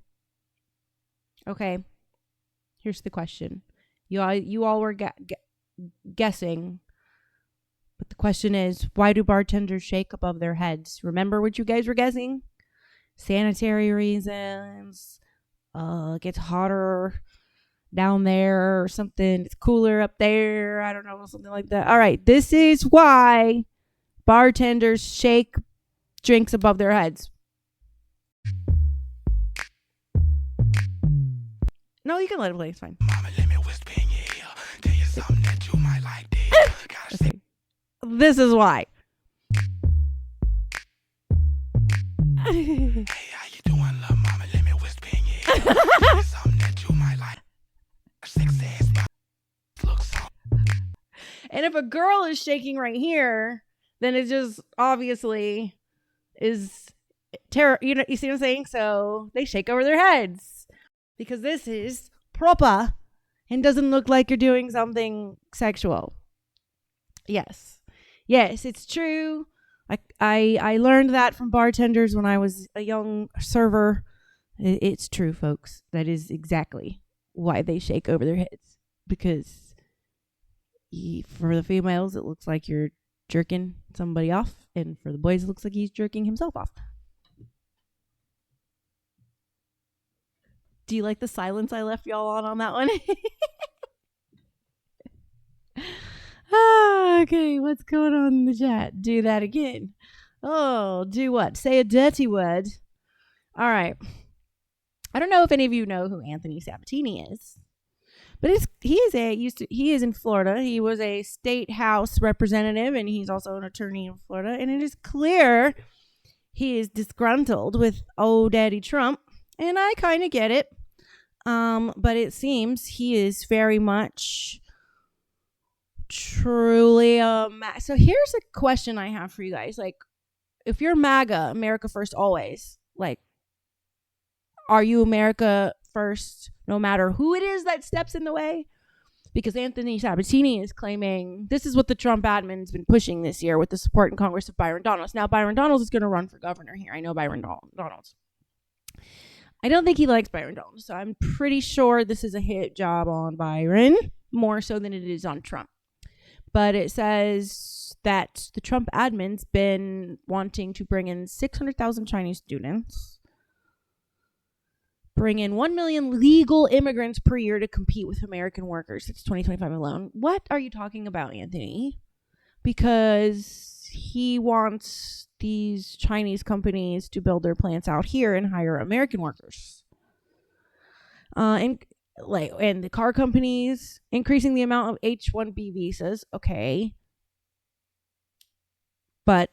Okay. Here's the question. You all were guessing. But the question is, why do bartenders shake above their heads? Remember what you guys were guessing? Sanitary reasons. It gets hotter down there or something. It's cooler up there. I don't know, something like that. All right. This is why bartenders shake drinks above their heads. No, you can let it play. It's fine. Mama, let me whisper in your ear. Tell you something that you might like. Okay. This is why. Hey, how you doing, little mama? Let me whisper in your ear. Tell you something that you might like. And if a girl is shaking right here, then it just obviously is terror. You know, you see what I'm saying? So they shake over their heads because this is proper and doesn't look like you're doing something sexual. Yes, it's true. I learned that from bartenders when I was a young server. It's true, folks. That is exactly why they shake over their heads. Because for the females, it looks like you're jerking somebody off. And for the boys, it looks like he's jerking himself off. Do you like the silence I left y'all on that one? Okay, what's going on in the chat? Do that again. Oh, do what? Say a dirty word. All right. I don't know if any of you know who Anthony Sabatini is, but he is in Florida. He was a state house representative, and he's also an attorney in Florida. And it is clear he is disgruntled with old Daddy Trump, and I kind of get it. But it seems he is very much truly so here's a question I have for you guys. Like, if you're MAGA, America First Always, like, are you America first, no matter who it is that steps in the way? Because Anthony Sabatini is claiming this is what the Trump admin's been pushing this year with the support in Congress of Byron Donalds. Now, Byron Donalds is going to run for governor here. I know Byron Donalds. I don't think he likes Byron Donalds, so I'm pretty sure this is a hit job on Byron, more so than it is on Trump. But it says that the Trump admin's been wanting to bring in 600,000 Chinese students, bring in 1 million legal immigrants per year to compete with American workers. It's 2025 alone. What are you talking about, Anthony? Because he wants these Chinese companies to build their plants out here and hire American workers. And the car companies increasing the amount of H-1B visas. Okay. But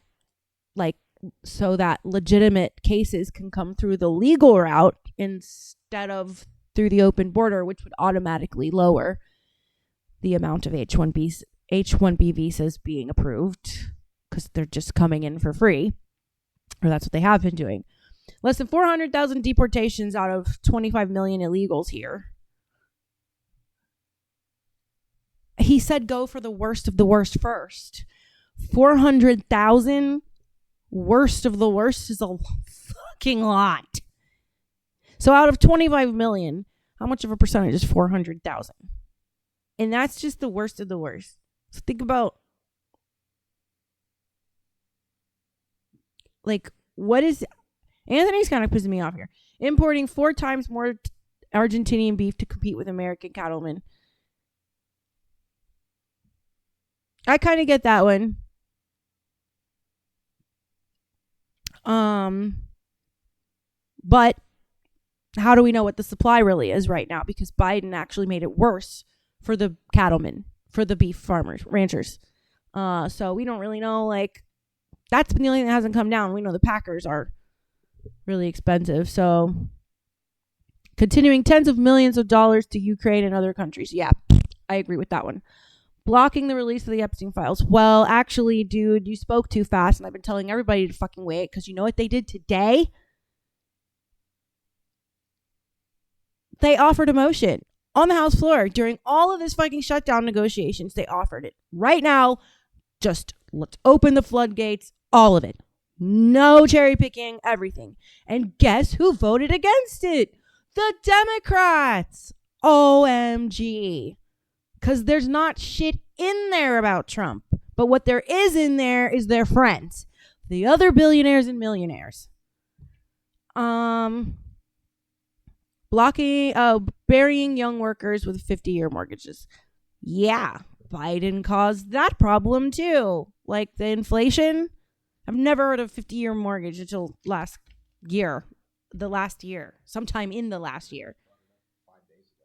so that legitimate cases can come through the legal route instead of through the open border, which would automatically lower the amount of H-1B visas being approved because they're just coming in for free, or that's what they have been doing. Less than 400,000 deportations out of 25 million illegals here. He said go for the worst of the worst first. 400,000 worst of the worst is a fucking lot. So out of 25 million, how much of a percentage is 400,000? And that's just the worst of the worst. So think about, what is... Anthony's kind of pissing me off here. Importing 4 times more Argentinian beef to compete with American cattlemen. I kind of get that one. But how do we know what the supply really is right now? Because Biden actually made it worse for the cattlemen, for the beef farmers, ranchers. So we don't really know, that's been the only thing that hasn't come down. We know the packers are really expensive. So continuing tens of millions of dollars to Ukraine and other countries. Yeah, I agree with that one. Blocking the release of the Epstein files. Well, actually, dude, you spoke too fast, and I've been telling everybody to fucking wait, because you know what they did today? They offered a motion on the House floor during all of this fucking shutdown negotiations. They offered it right now. Just let's open the floodgates, all of it. No cherry picking, everything. And guess who voted against it? The Democrats. OMG. Because there's not shit in there about Trump. But what there is in there is their friends. The other billionaires and millionaires. Burying young workers with 50-year mortgages. Yeah, Biden caused that problem too. Like the inflation. I've never heard of 50-year mortgage until last year. Sometime in the last year.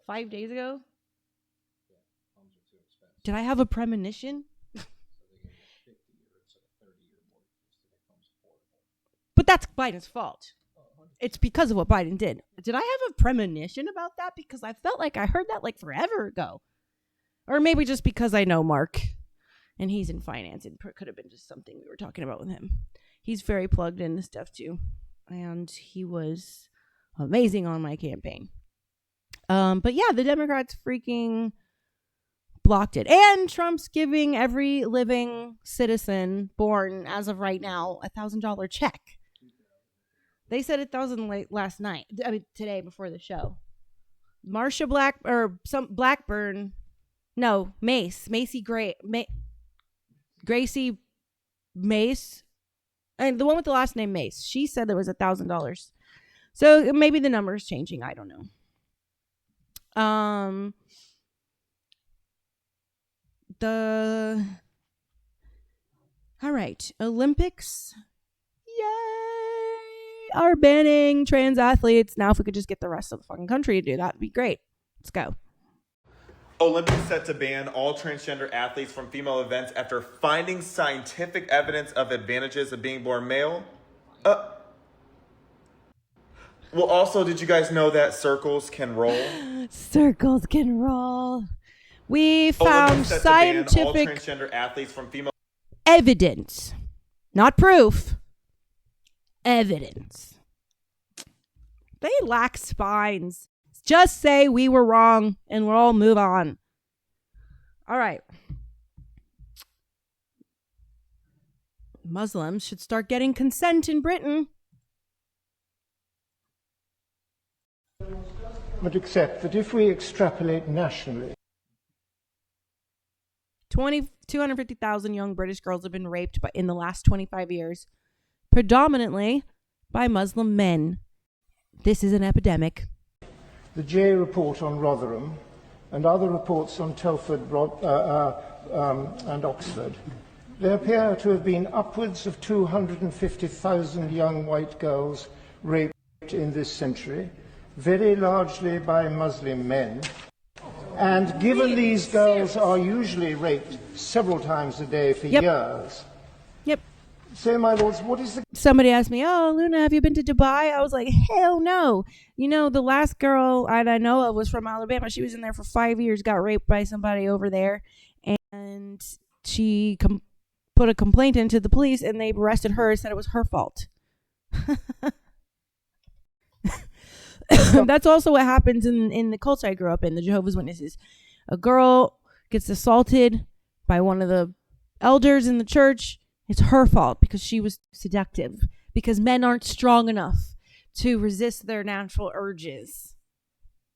5 days ago? Did I have a premonition? But that's Biden's fault. It's because of what Biden did. Did I have a premonition about that? Because I felt like I heard that forever ago. Or maybe just because I know Mark and he's in finance. It could have been just something we were talking about with him. He's very plugged into stuff too. And he was amazing on my campaign. But yeah, the Democrats freaking blocked it. And Trump's giving every living citizen born as of right now $1,000 check. They said 1,000 last night. Today before the show. Marsha Blackburn. No, Gracie Mace. And the one with the last name Mace. She said there was $1,000. So maybe the number is changing. I don't know. All right. Olympics. Yay! Are banning trans athletes. Now if we could just get the rest of the fucking country to do that, it'd be great. Let's go. Olympics set to ban all transgender athletes from female events after finding scientific evidence of advantages of being born male. Well, also, did you guys know that circles can roll? Circles can roll. We found scientific all transgender athletes from female evidence, not proof. Evidence They lack spines. Just say we were wrong and we'll all move on. All right. Muslims should start getting consent in Britain. But except that if we extrapolate nationally, 250,000 young British girls have been raped in the last 25 years, predominantly by Muslim men. This is an epidemic. the Jay report on Rotherham and other reports on Telford and Oxford, there appear to have been upwards of 250,000 young white girls raped in this century, very largely by Muslim men. And given these girls are usually raped several times a day for years. Yep. So, my lords, what is the... Somebody asked me, oh, Luna, have you been to Dubai? I was like, hell no. You know, the last girl I know of was from Alabama. She was in there for 5 years, got raped by somebody over there. And she put a complaint into the police, and they arrested her and said it was her fault. That's also what happens in the cults I grew up in, the Jehovah's Witnesses. A girl gets assaulted by one of the elders in the church. It's her fault because she was seductive, because men aren't strong enough to resist their natural urges.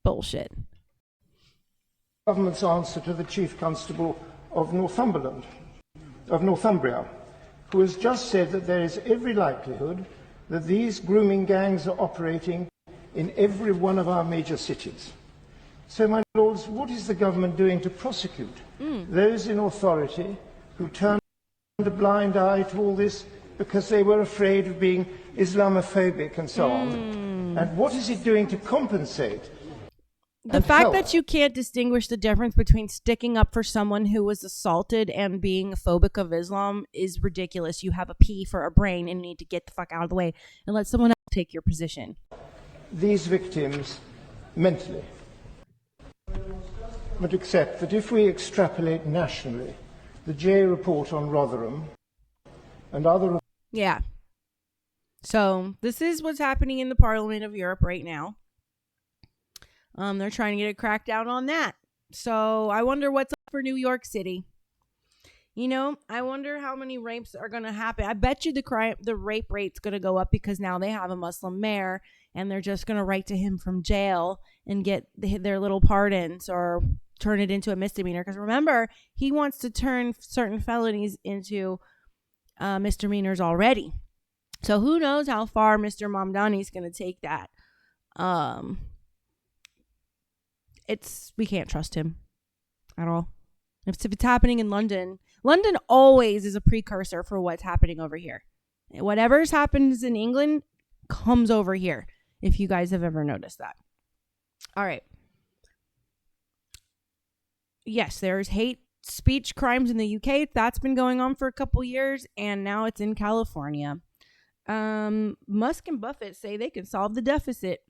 Bullshit. Government's answer to the Chief Constable of Northumberland, of Northumbria, who has just said that there is every likelihood that these grooming gangs are operating in every one of our major cities. So, my lords, what is the government doing to prosecute those in authority who turned a blind eye to all this because they were afraid of being Islamophobic and so on? And what is it doing to compensate? The fact that you can't distinguish the difference between sticking up for someone who was assaulted and being phobic of Islam is ridiculous. You have a pea for a brain and you need to get the fuck out of the way and let someone else take your position. These victims mentally. But except that if we extrapolate nationally, the Jay report on Rotherham and other... Yeah. So this is what's happening in the Parliament of Europe right now. They're trying to get a crackdown on that. So I wonder what's up for New York City. You know, I wonder how many rapes are going to happen. I bet you the rape rate's going to go up because now they have a Muslim mayor and they're just going to write to him from jail and get their little pardons or turn it into a misdemeanor. Because remember, he wants to turn certain felonies into misdemeanors already. So who knows how far Mr. Mamdani is going to take that. We can't trust him at all. If it's happening in London always is a precursor for what's happening over here. Whatever's happens in England comes over here, if you guys have ever noticed that. All right. Yes, there's hate speech crimes in the UK. That's been going on for a couple years, and now it's in California. Musk and Buffett say they can solve the deficit.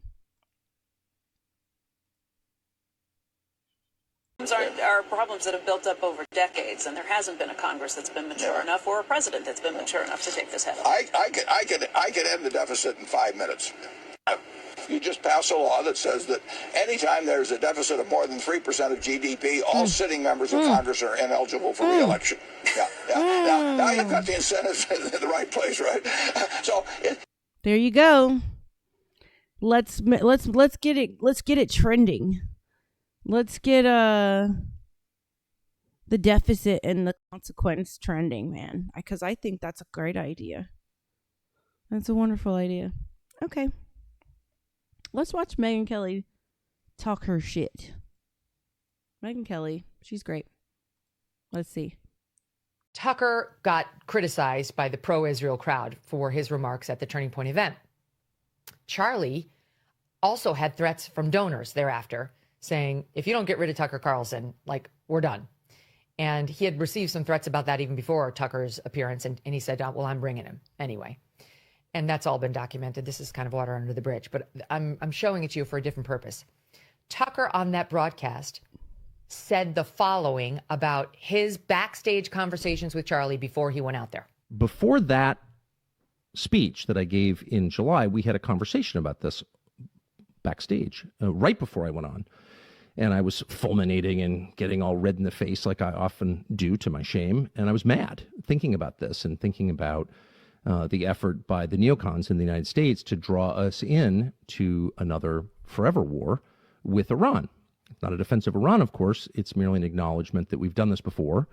Are problems that have built up over decades, and there hasn't been a Congress that's been mature enough or a president that's been mature enough to take this head on. I could end the deficit in 5 minutes. You just pass a law that says that anytime there's a deficit of more than 3% of GDP, all sitting members of Congress are ineligible for re-election. Yeah. Now you've got the incentives in the right place, right? There you go. Let's get it trending. Let's get the deficit and the consequence trending, man. Because I think that's a great idea. That's a wonderful idea. Okay. Let's watch Megyn Kelly talk her shit. Megyn Kelly, she's great. Let's see. Tucker got criticized by the pro-Israel crowd for his remarks at the Turning Point event. Charlie also had threats from donors thereafter, saying, if you don't get rid of Tucker Carlson, we're done. And he had received some threats about that even before Tucker's appearance. And he said, well, I'm bringing him anyway. And that's all been documented. This is kind of water under the bridge, but I'm showing it to you for a different purpose. Tucker on that broadcast said the following about his backstage conversations with Charlie before he went out there. Before that speech that I gave in July, we had a conversation about this. backstage right before I went on. And I was fulminating and getting all red in the face like I often do, to my shame. And I was mad thinking about this and thinking about the effort by the neocons in the United States to draw us in to another forever war with Iran. It's not a defense of Iran, of course. It's merely an acknowledgement that we've done this before.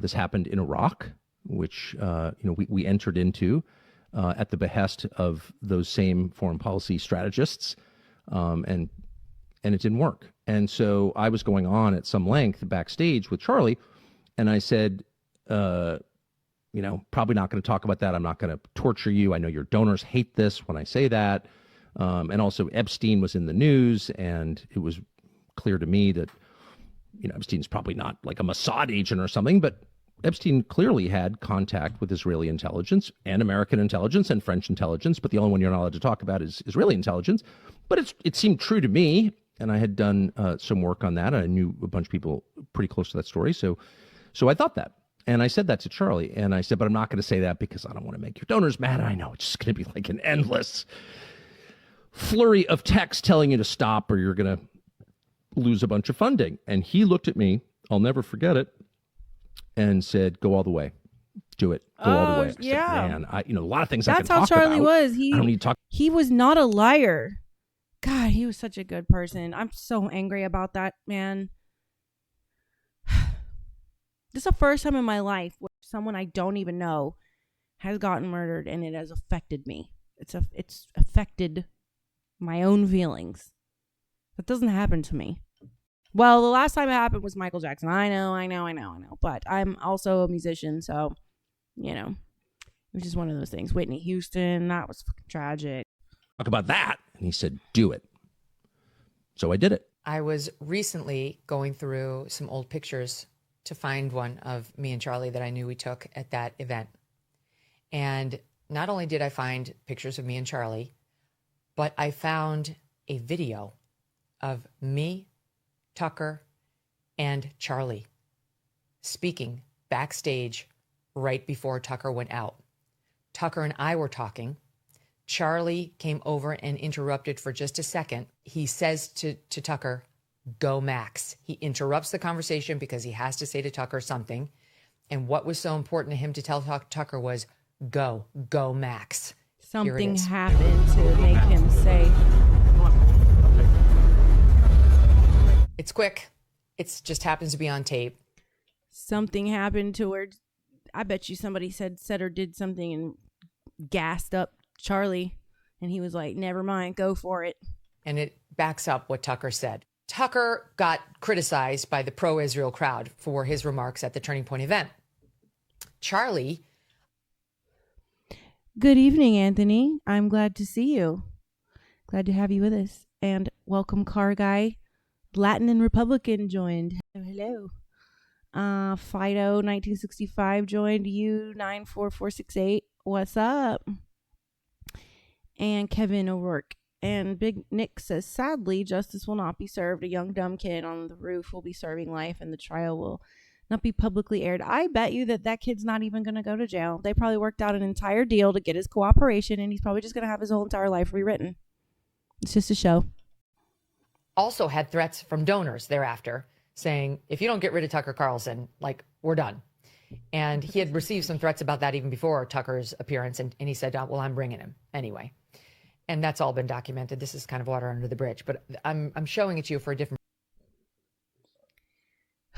This happened in Iraq, which we entered into at the behest of those same foreign policy strategists, and it didn't work. And so I was going on at some length backstage with Charlie, and I said, probably not going to talk about that. I'm not going to torture you. I know your donors hate this when I say that. And also Epstein was in the news, and it was clear to me that, Epstein's probably not like a Mossad agent or something, but Epstein clearly had contact with Israeli intelligence and American intelligence and French intelligence, but the only one you're not allowed to talk about is Israeli intelligence. But it seemed true to me, and I had done some work on that. I knew a bunch of people pretty close to that story, so I thought that. And I said that to Charlie, and I said, but I'm not going to say that because I don't want to make your donors mad. I know it's just going to be like an endless flurry of text telling you to stop or you're going to lose a bunch of funding. And he looked at me, I'll never forget it, and said, go all the way. Do it. Go all the way. I said, man, a lot of things I can talk about. That's how Charlie was. I don't need to talk. He was not a liar. God, he was such a good person. I'm so angry about that, man. This is the first time in my life where someone I don't even know has gotten murdered, and it has affected me. It's affected my own feelings. That doesn't happen to me. Well, the last time it happened was Michael Jackson. I know. But I'm also a musician, so, it was just one of those things. Whitney Houston, that was fucking tragic. Talk about that. And he said, do it. So I did it. I was recently going through some old pictures to find one of me and Charlie that I knew we took at that event. And not only did I find pictures of me and Charlie, but I found a video of me, Tucker, and Charlie speaking backstage right before Tucker went out. Tucker and I were talking. Charlie came over and interrupted for just a second. He says to Tucker, go Max. He interrupts the conversation because he has to say to Tucker something. And what was so important to him to tell Tucker was, go Max. Something happened to make him say. It's quick. It just happens to be on tape. Something happened to her. I bet you somebody said or did something and gassed up Charlie. And he was like, never mind, go for it. And it backs up what Tucker said. Tucker got criticized by the pro-Israel crowd for his remarks at the Turning Point event. Charlie. Good evening, Anthony. I'm glad to see you. Glad to have you with us. And welcome, Car Guy. Latin and Republican joined. Hello. Fido 1965 joined. U94468. What's up? And Kevin O'Rourke. And Big Nick says, sadly, justice will not be served. A young dumb kid on the roof will be serving life, and the trial will not be publicly aired. I bet you that kid's not even going to go to jail. They probably worked out an entire deal to get his cooperation, and he's probably just going to have his whole entire life rewritten. It's just a show. Also had threats from donors thereafter saying, if you don't get rid of Tucker Carlson, we're done. And he had received some threats about that even before Tucker's appearance. And he said, well, I'm bringing him anyway. And that's all been documented. This is kind of water under the bridge, but I'm showing it to you for a different.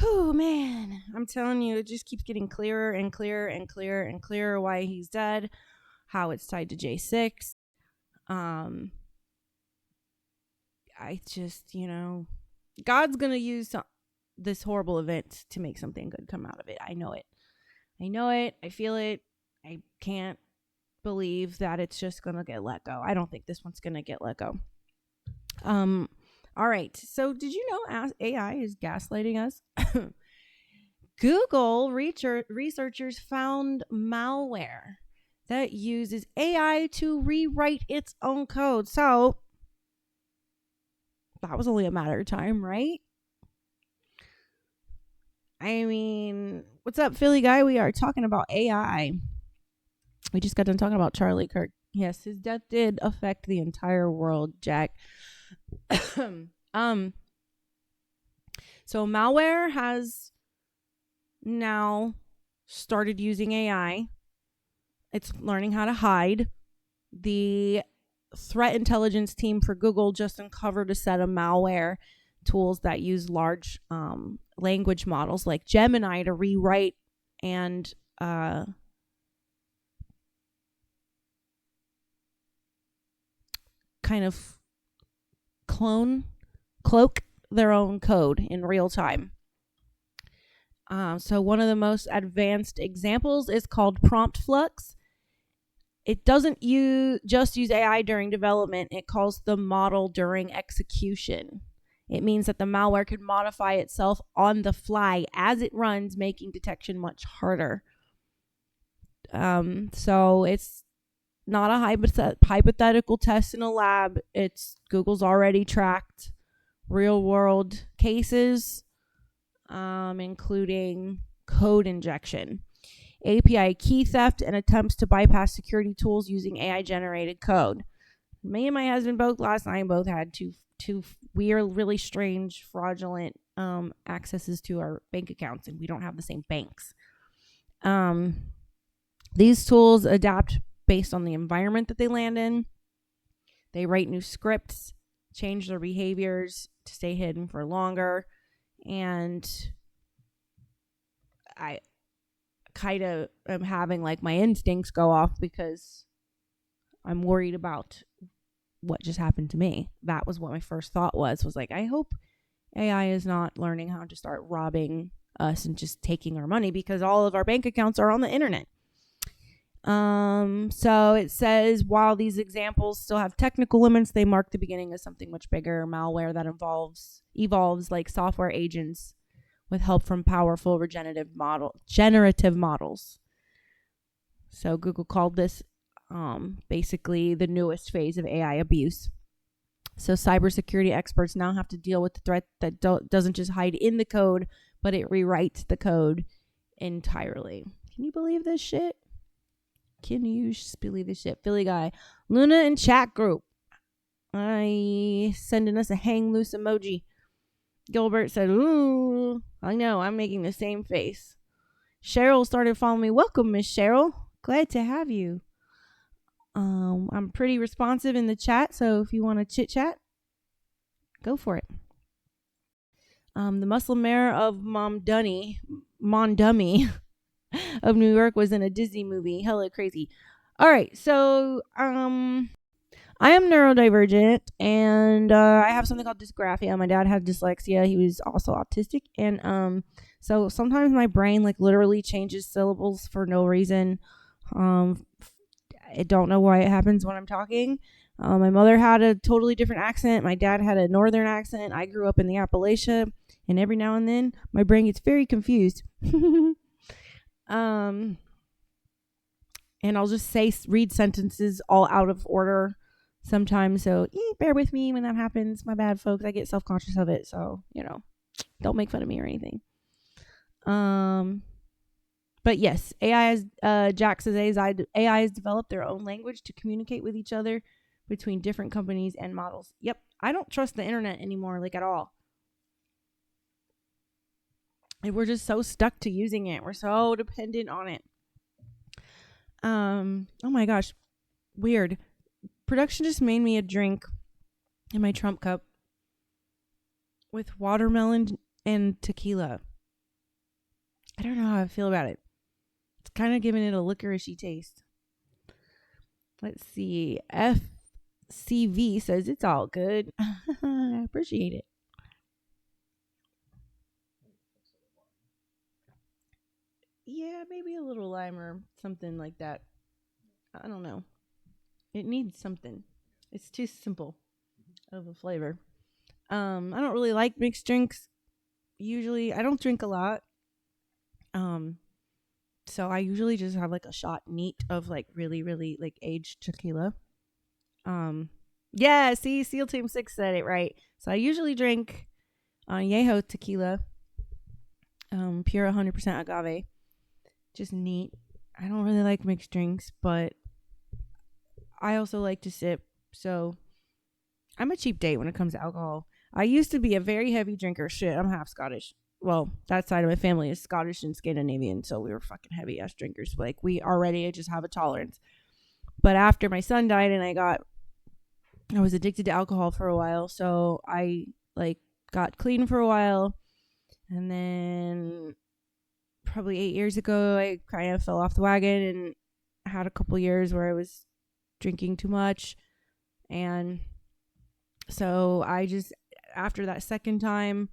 Oh, man. I'm telling you, it just keeps getting clearer and clearer and clearer and clearer why he's dead, how it's tied to J6. I just, God's going to use this horrible event to make something good come out of it. I know it. I feel it. I can't believe that it's just going to get let go. I don't think this one's going to get let go. All right. So did you know AI is gaslighting us? Google researchers found malware that uses AI to rewrite its own code. So that was only a matter of time, right? I mean, what's up, Philly guy? We are talking about AI. We just got done talking about Charlie Kirk. Yes, his death did affect the entire world, Jack. So malware has now started using AI. It's learning how to hide. The threat intelligence team for Google just uncovered a set of malware tools that use large language models like Gemini to rewrite and kind of cloak their own code in real time. So one of the most advanced examples is called prompt flux. It doesn't just use AI during development. It calls the model during execution. It means that the malware could modify itself on the fly as it runs, making detection much harder. So it's not a hypothetical test in a lab. Google's already tracked real world cases, including code injection, API key theft, and attempts to bypass security tools using AI generated code. Me and my husband both last night had two weird, really strange, fraudulent accesses to our bank accounts, and we don't have the same banks. These tools adapt based on the environment that they land in. They write new scripts, change their behaviors to stay hidden for longer, and I kind of am having like my instincts go off because I'm worried about what just happened to me. That was what my first thought was like, I hope AI is not learning how to start robbing us and just taking our money, because all of our bank accounts are on the internet. So it says, while these examples still have technical limits, they mark the beginning of something much bigger, malware that evolves like software agents with help from powerful generative models. So Google called this basically the newest phase of AI abuse. So cybersecurity experts now have to deal with the threat that doesn't just hide in the code, but it rewrites the code entirely. Can you believe this shit? Can you believe this shit? Philly guy. Luna in chat group. Sending us a hang loose emoji. Gilbert said, ooh, I know, I'm making the same face. Cheryl started following me. Welcome, Miss Cheryl. Glad to have you. I'm pretty responsive in the chat, so if you want to chit chat, go for it. The Muslim mayor of Mondummy of New York was in a Disney movie. Hella crazy. All right, so I am neurodivergent, and I have something called dysgraphia. My dad had dyslexia. He was also autistic, and so sometimes my brain like literally changes syllables for no reason. I don't know why it happens when I'm talking. My mother had a totally different accent. My dad had a northern accent. I grew up in the Appalachia, and every now and then my brain gets very confused. And I'll just read sentences all out of order sometimes. So bear with me when that happens. My bad, folks. I get self-conscious of it. So, don't make fun of me or anything. But yes, Jack says AI has developed their own language to communicate with each other between different companies and models. Yep. I don't trust the internet anymore, like at all. And we're just so stuck to using it. We're so dependent on it. Oh my gosh. Weird. Production just made me a drink in my Trump cup with watermelon and tequila. I don't know how I feel about it. It's kind of giving it a licoricey taste. Let's see. FCV says it's all good. I appreciate it. Yeah, maybe a little lime or something like that. I don't know. It needs something. It's too simple of a flavor. I don't really like mixed drinks. Usually, I don't drink a lot. So I usually just have like a shot neat of like really, really like aged tequila. Yeah, see, SEAL Team 6 said it right. So I usually drink Yeho tequila. Pure 100% agave. Just neat. I don't really like mixed drinks, but I also like to sip. So I'm a cheap date when it comes to alcohol. I used to be a very heavy drinker. Shit, I'm half Scottish. Well, that side of my family is Scottish and Scandinavian, so we were fucking heavy ass drinkers. Like, we already just have a tolerance. But after my son died and I was addicted to alcohol for a while, so I like got clean for a while, and then probably 8 years ago I kind of fell off the wagon and had a couple years where I was drinking too much, and so I just, after that second time,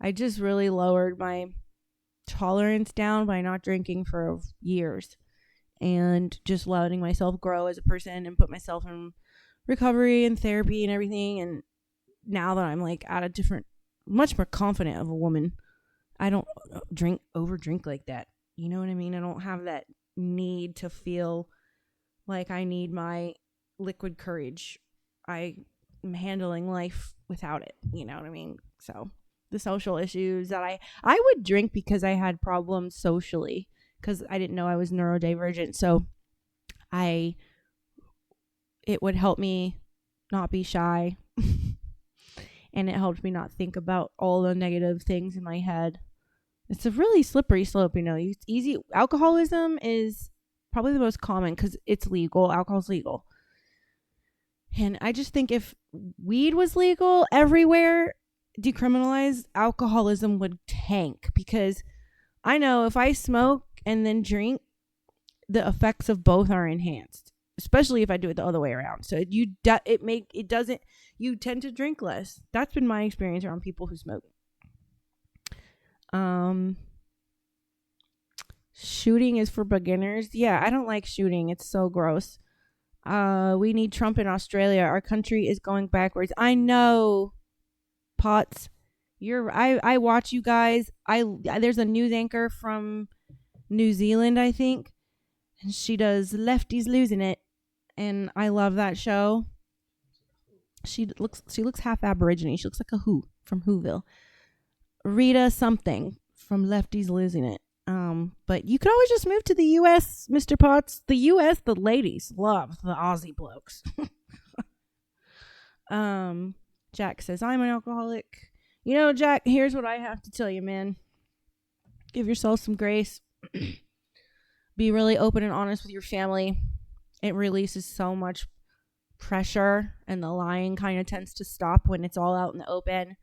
I just really lowered my tolerance down by not drinking for years and just letting myself grow as a person and put myself in recovery and therapy and everything. And now that I'm like at a different, much more confident of a woman, I don't over drink like that. You know what I mean? I don't have that need to feel like I need my liquid courage. I am handling life without it. You know what I mean? So the social issues that I would drink because I had problems socially, because I didn't know I was neurodivergent. So it would help me not be shy. And it helped me not think about all the negative things in my head. It's a really slippery slope, you know. It's easy. Alcoholism is probably the most common because it's legal. Alcohol's legal. And I just think if weed was legal everywhere, decriminalized, alcoholism would tank, because I know if I smoke and then drink, the effects of both are enhanced, especially if I do it the other way around. So you tend to drink less. That's been my experience around people who smoke. Shooting is for beginners. Yeah, I don't like shooting. It's so gross. We need Trump in Australia. Our country is going backwards. I know, Potts. I watch you guys. There's a news anchor from New Zealand, I think, and she does Lefties Losing It, and I love that show. She looks half Aborigine. She looks like a Who from Whoville. Rita something from Lefties Losing It. But you could always just move to the U.S., Mr. Potts. The U.S., the ladies love the Aussie blokes. Jack says, I'm an alcoholic. You know, Jack, here's what I have to tell you, man. Give yourself some grace. Be really open and honest with your family. It releases so much pressure, and the lying kind of tends to stop when it's all out in the open.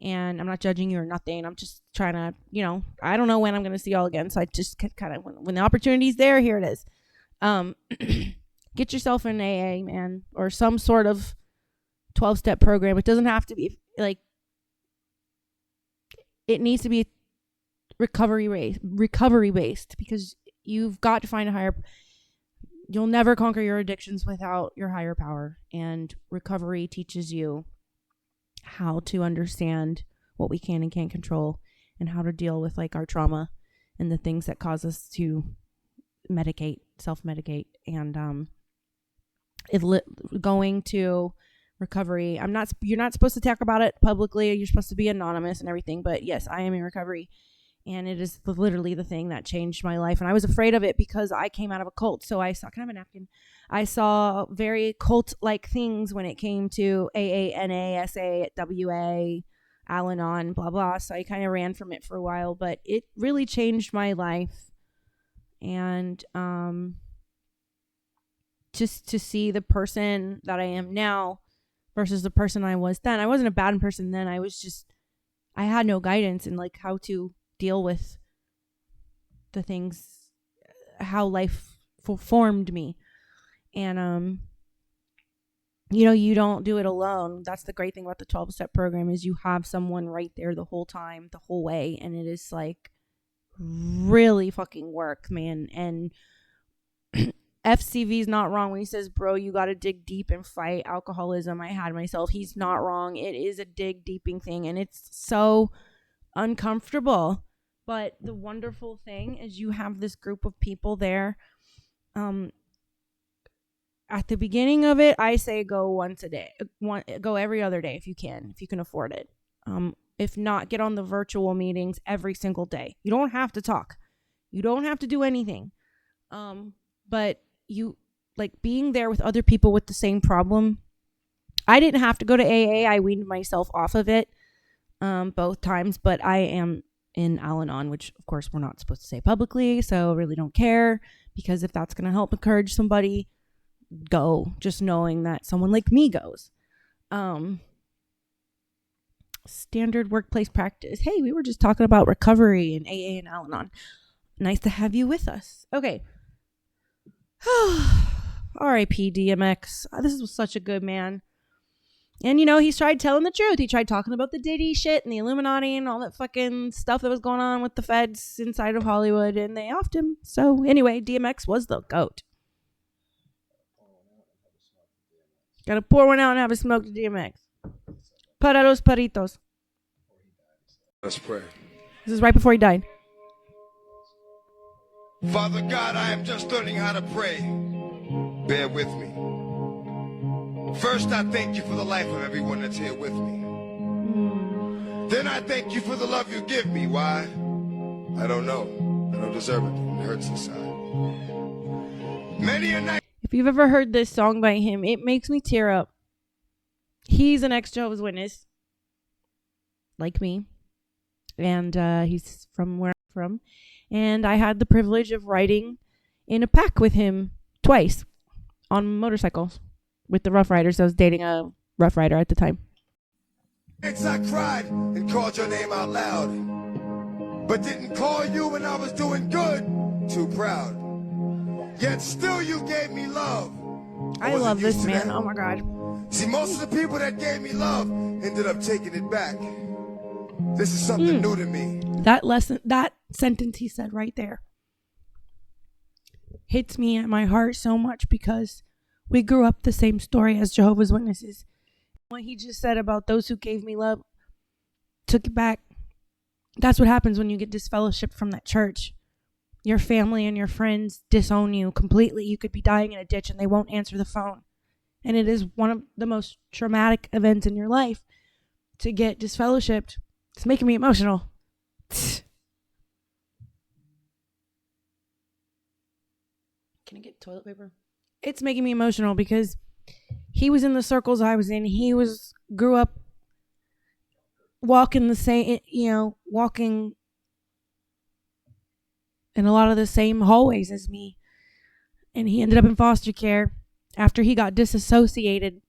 And I'm not judging you or nothing. I'm just trying to, you know, I don't know when I'm going to see y'all again. So I just kind of, when the opportunity's there, here it is. Get yourself an AA, man, or some sort of 12-step program. It doesn't have to be like, it needs to be recovery based, because you've got to find a higher, you'll never conquer your addictions without your higher power. And recovery teaches you how to understand what we can and can't control, and how to deal with like our trauma and the things that cause us to self-medicate. And going to recovery, you're not supposed to talk about it publicly. You're supposed to be anonymous and everything. But yes, I am in recovery, and it is literally the thing that changed my life. And I was afraid of it because I came out of a cult. So I saw, can I have a napkin? I saw very cult-like things when it came to AA, NA, SA, WA, Al-Anon, blah, blah. So I kind of ran from it for a while, but it really changed my life. And just to see the person that I am now versus the person I was then. I wasn't a bad person then. I had no guidance in like how to deal with the things, how life formed me. And you know, you don't do it alone. That's the great thing about the 12-step program, is you have someone right there the whole time, the whole way. And it is like really fucking work, man. And FCV is not wrong when he says, bro, you got to dig deep and fight alcoholism. I had myself. He's not wrong. It is a dig deeping thing, and it's so uncomfortable. But the wonderful thing is you have this group of people there. At the beginning of it, I say go once a day. Go every other day if you can afford it. If not, get on the virtual meetings every single day. You don't have to talk. You don't have to do anything. But you, like, being there with other people with the same problem, I didn't have to go to AA. I weaned myself off of it both times, but I am in Al-Anon, which of course we're not supposed to say publicly, so really don't care, because if that's going to help encourage somebody, go, just knowing that someone like me goes. Standard workplace practice. Hey, we were just talking about recovery and AA and Al-Anon. Nice to have you with us. Okay. R.I.P. DMX. This was such a good man. And, you know, he tried telling the truth. He tried talking about the Diddy shit and the Illuminati and all that fucking stuff that was going on with the feds inside of Hollywood, and they offed him. So, anyway, DMX was the GOAT. Gotta pour one out and have a smoke to DMX. Para los paritos. Let's pray. This is right before he died. Father God, I am just learning how to pray. Bear with me. First, I thank you for the life of everyone that's here with me. Then I thank you for the love you give me. Why? I don't know. I don't deserve it. It hurts inside. Many a night. If you've ever heard this song by him, it makes me tear up. He's an ex-Jehovah's Witness, like me, and he's from where I'm from. And I had the privilege of riding in a pack with him twice on motorcycles with the Rough Riders. I was dating a Rough Rider at the time. I cried and called your name out loud, but didn't call you when I was doing good. Too proud. Yet still you gave me love. I love this man. Oh my God. See, most of the people that gave me love ended up taking it back. This is something new to me. That sentence he said right there hits me at my heart so much, because we grew up the same story as Jehovah's Witnesses. What he just said about those who gave me love took it back. That's what happens when you get disfellowshipped from that church. Your family and your friends disown you completely. You could be dying in a ditch and they won't answer the phone. And it is one of the most traumatic events in your life to get disfellowshipped. It's making me emotional. Can I get toilet paper? It's making me emotional because he was in the circles I was in. He grew up walking walking in a lot of the same hallways as me. And he ended up in foster care after he got disassociated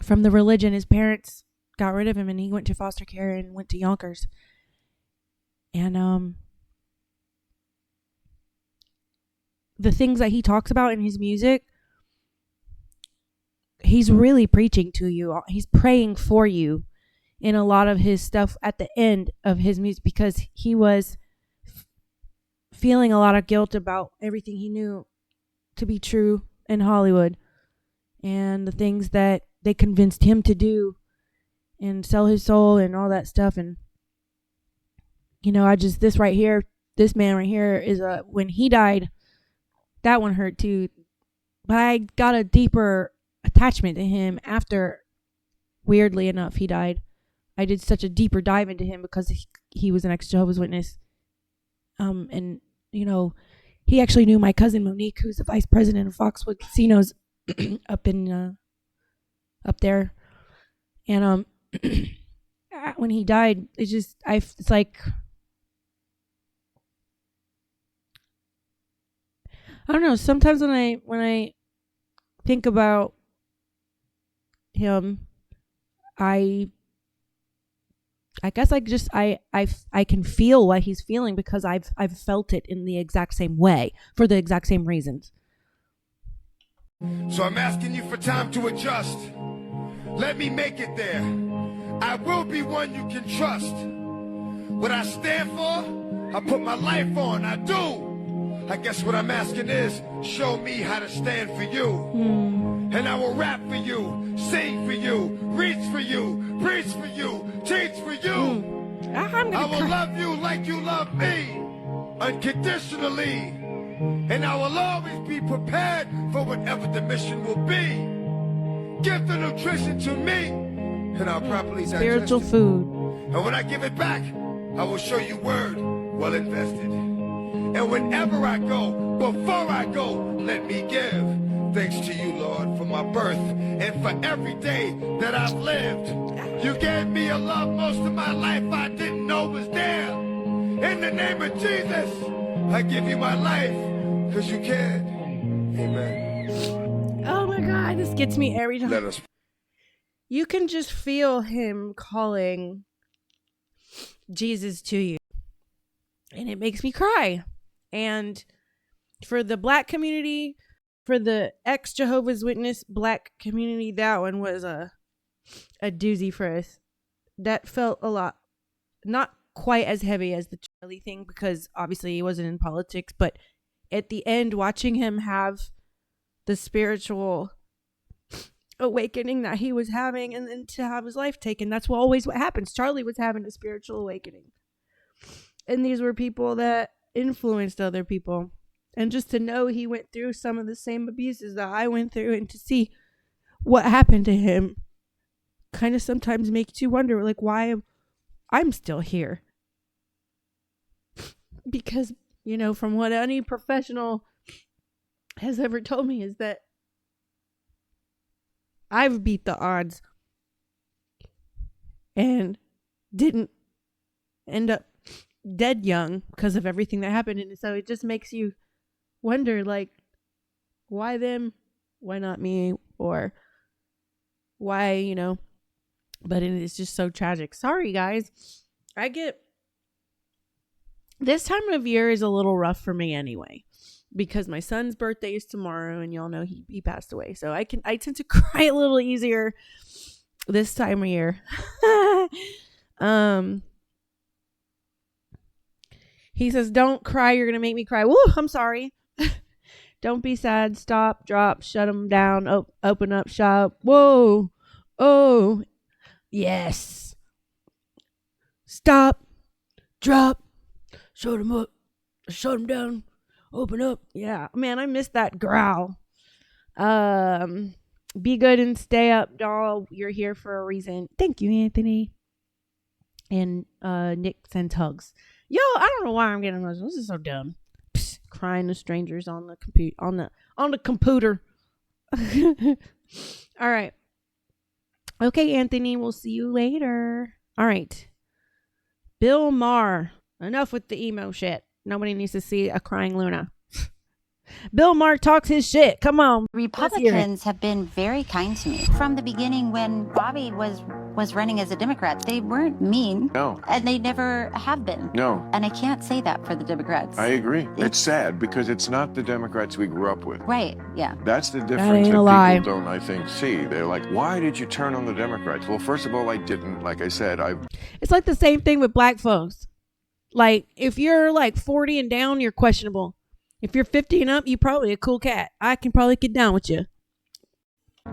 from the religion. His parents got rid of him and he went to foster care and went to Yonkers. And the things that he talks about in his music, he's really preaching to you. He's praying for you in a lot of his stuff at the end of his music, because he was feeling a lot of guilt about everything he knew to be true in Hollywood and the things that they convinced him to do and sell his soul and all that stuff. And this right here, this man right here is when he died, that one hurt too, but I got a deeper attachment to him after, weirdly enough, he died. I did such a deeper dive into him because he was an ex-Jehovah's Witness. And he actually knew my cousin Monique, who's the vice president of Foxwood Casinos up there. And when he died, it's like, I don't know. Sometimes when I think about him, I guess I can feel what he's feeling, because I've felt it in the exact same way for the exact same reasons. So I'm asking you for time to adjust. Let me make it there. I will be one you can trust. What I stand for, I put my life on. I do. I guess what I'm asking is, show me how to stand for you. And I will rap for you, sing for you, reach for you, preach for you, teach for you. I will love you like you love me, unconditionally. And I will always be prepared for whatever the mission will be. Give the nutrition to me, and I'll properly digest spiritual food. And when I give it back, I will show you word well invested. And whenever I go, before I go, let me give. Thanks to you, Lord, for my birth and for every day that I've lived. You gave me a love most of my life I didn't know was there. In the name of Jesus, I give you my life because you cared. Amen. Oh my God, this gets me every time. Let us. You can just feel him calling Jesus to you. And it makes me cry. And for the black community, for the ex-Jehovah's Witness black community, that one was a doozy for us. That felt a lot, not quite as heavy as the Charlie thing, because obviously he wasn't in politics, but at the end, watching him have the spiritual awakening that he was having, and then to have his life taken, that's always what happens. Charlie was having a spiritual awakening. And these were people that influenced other people. And just to know he went through some of the same abuses that I went through, and to see what happened to him kind of sometimes makes you wonder, like, why I'm still here. Because, you know, from what any professional has ever told me, is that I've beat the odds and didn't end up dead young because of everything that happened. And so it just makes you wonder, like, why them? Why not me? Or why, you know? But it is just so tragic. Sorry, guys. This time of year is a little rough for me anyway, because my son's birthday is tomorrow, and y'all know he passed away. So I tend to cry a little easier this time of year. He says, "Don't cry. You're going to make me cry." Woo, I'm sorry. Don't be sad. Stop, drop, shut them down. Open up shop. Whoa. Oh, yes. Stop, drop, shut them up, shut them down, open up. Yeah, man, I missed that growl. Be good and stay up, doll. You're here for a reason. Thank you, Anthony. And Nick sends hugs. Yo, I don't know why I'm getting emotional. This is so dumb. Psst, crying to strangers on the computer. All right. Okay, Anthony, we'll see you later. All right. Bill Maher. Enough with the emo shit. Nobody needs to see a crying Luna. Bill Maher talks his shit. Come on. Republicans have been very kind to me. From the beginning, when Bobby was running as a Democrat, they weren't mean. No. And they never have been. No. And I can't say that for the Democrats. I agree. It's sad because it's not the Democrats we grew up with. Right, yeah. That's the difference ain't that a lie. people don't, I think, see. They're like, why did you turn on the Democrats? Well, first of all, I didn't. Like I said, It's like the same thing with black folks. Like, if you're like 40 and down, you're questionable. If you're 50 and up, you're probably a cool cat. I can probably get down with you.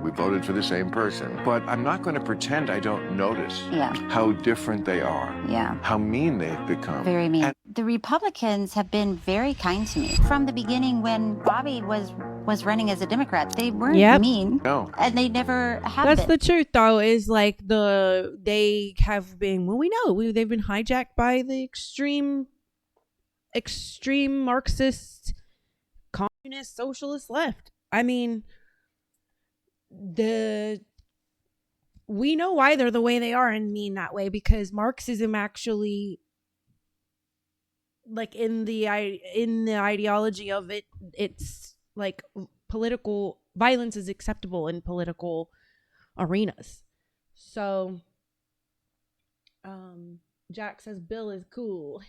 We voted for the same person. But I'm not going to pretend I don't notice how different they are. Yeah. How mean they've become. Very mean. The Republicans have been very kind to me. From the beginning, when Bobby was running as a Democrat, they weren't mean. No. And they never have That's been. the truth, though, is like they have been, well, we know they've been hijacked by the extreme Marxist, communist, socialist left. I mean, we know why they're the way they are and mean that way, because Marxism actually, like, in the ideology of it, it's like political violence is acceptable in political arenas. So Jack says Bill is cool.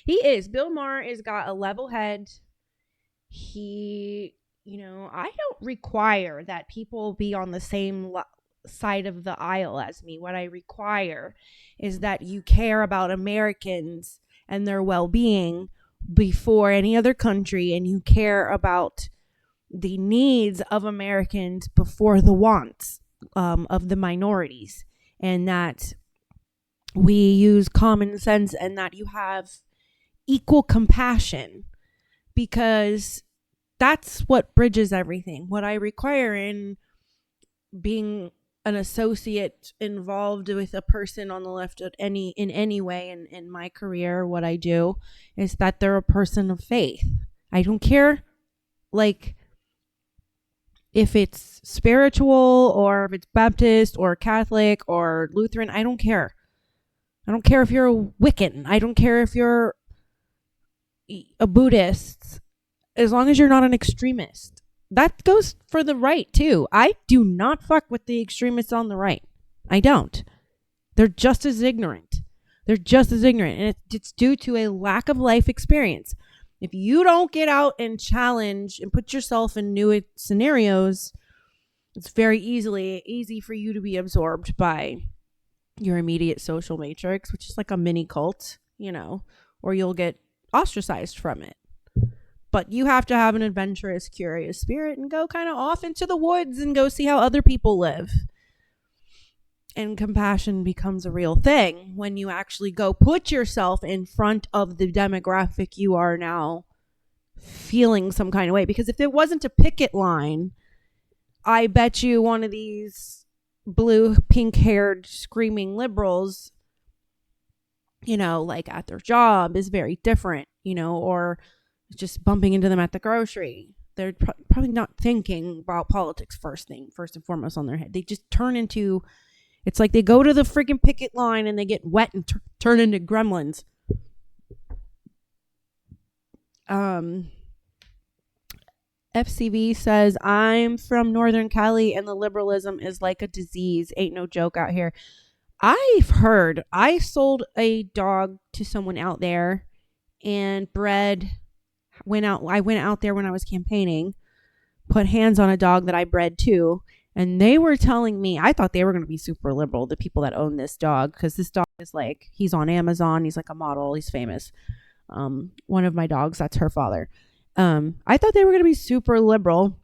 He is. Bill Maher has got a level head. He, I don't require that people be on the same side of the aisle as me. What I require is that you care about Americans and their well-being before any other country, and you care about the needs of Americans before the wants of the minorities, and that we use common sense, and that you have equal compassion, because that's what bridges everything. What I require in being an associate involved with a person on the left in any way in my career, what I do is that they're a person of faith. I don't care, like, if it's spiritual or if it's Baptist or Catholic or Lutheran. I don't care. I don't care if you're a Wiccan. I don't care if you're a Buddhist. As long as you're not an extremist. That goes for the right too. I do not fuck with the extremists on the right. I don't. They're just as ignorant. And it's due to a lack of life experience. If you don't get out and challenge and put yourself in new scenarios, it's very easy for you to be absorbed by your immediate social matrix, which is like a mini cult, or you'll get ostracized from it. But you have to have an adventurous, curious spirit and go kind of off into the woods and go see how other people live. And compassion becomes a real thing when you actually go put yourself in front of the demographic you are now feeling some kind of way. Because if it wasn't a picket line, I bet you one of these blue, pink-haired, screaming liberals, like at their job is very different, or just bumping into them at the grocery. They're probably not thinking about politics first and foremost on their head. They just turn into... It's like they go to the freaking picket line and they get wet and turn into gremlins. FCV says, I'm from Northern Cali and the liberalism is like a disease. Ain't no joke out here. I've heard. I sold a dog to someone out there and I went out there when I was campaigning, put hands on a dog that I bred too. And they were telling me, I thought they were going to be super liberal, the people that own this dog, because this dog is like, he's on Amazon. He's like a model. He's famous. One of my dogs, that's her father. I thought they were going to be super liberal.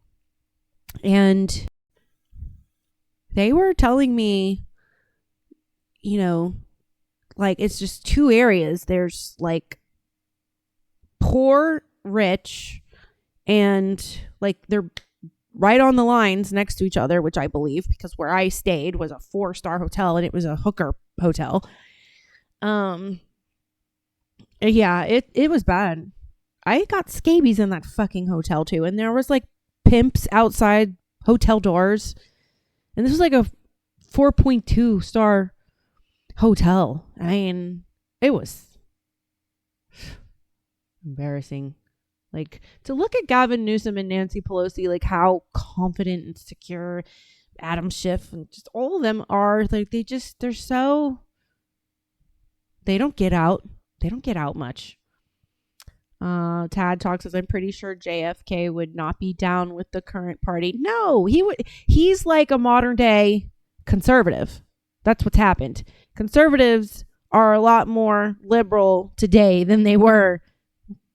And they were telling me, like it's just two areas. There's like poor, rich, and like they're right on the lines next to each other, which I believe because where I stayed was a 4-star hotel and it was a hooker hotel. Yeah, it was bad. I got scabies in that fucking hotel too. And there was like pimps outside hotel doors. And this was like a 4.2 star hotel. I mean, it was embarrassing. Like, to look at Gavin Newsom and Nancy Pelosi, like how confident and secure Adam Schiff and just all of them are, like they don't get out. They don't get out much. Tad Talk says, I'm pretty sure JFK would not be down with the current party. No, he's like a modern day conservative. That's what's happened. Conservatives are a lot more liberal today than they were,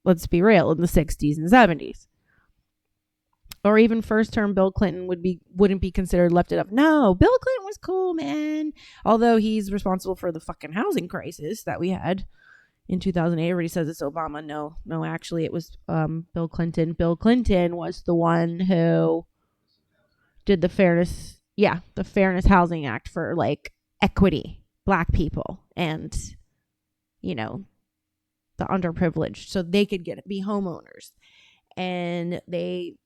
let's be real, in the 60s and 70s. Or even first term Bill Clinton wouldn't be considered left enough. No, Bill Clinton was cool, man. Although he's responsible for the fucking housing crisis that we had in 2008. Everybody says it's Obama. No, actually it was Bill Clinton. Bill Clinton was the one who did the Fairness Housing Act for like equity, black people, and the underprivileged, so they could be homeowners. And they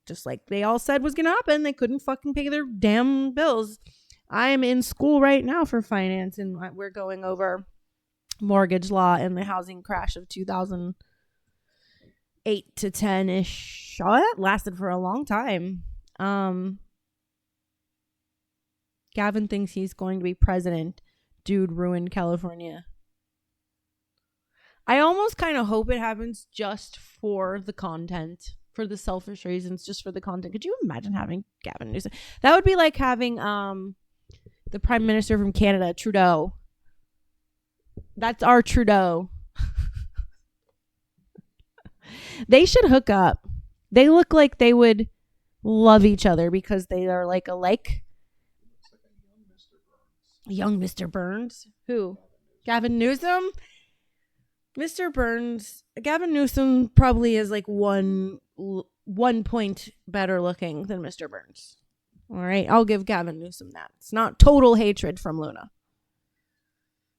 all said was gonna happen. They couldn't fucking pay their damn bills. I'm in school right now for finance, and we're going over mortgage law and the housing crash of 2008 to 10-ish. Oh, that lasted for a long time. Gavin thinks he's going to be president. Dude ruined California. I almost kind of hope it happens just for the content, for the selfish reasons, just for the content. Could you imagine having Gavin Newsom? That would be like having the Prime Minister from Canada, Trudeau. That's our Trudeau. They should hook up. They look like they would love each other because they are like alike. Young Mr. Burns? Who? Gavin Newsom? Mr. Burns, Gavin Newsom probably is like one point better looking than Mr. Burns. All right, I'll give Gavin Newsom that. It's not total hatred from Luna.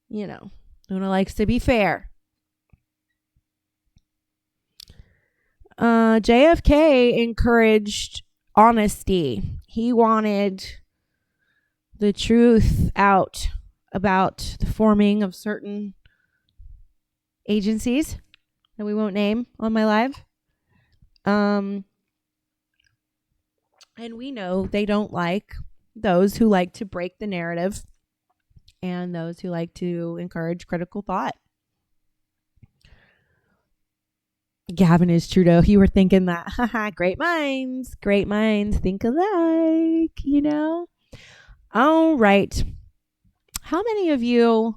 Luna likes to be fair. JFK encouraged honesty. He wanted the truth out about the forming of certain agencies that we won't name on my live. And we know they don't like those who like to break the narrative and those who like to encourage critical thought. Gavin is Trudeau. You were thinking that. Haha, great minds think alike, you know? All right. How many of you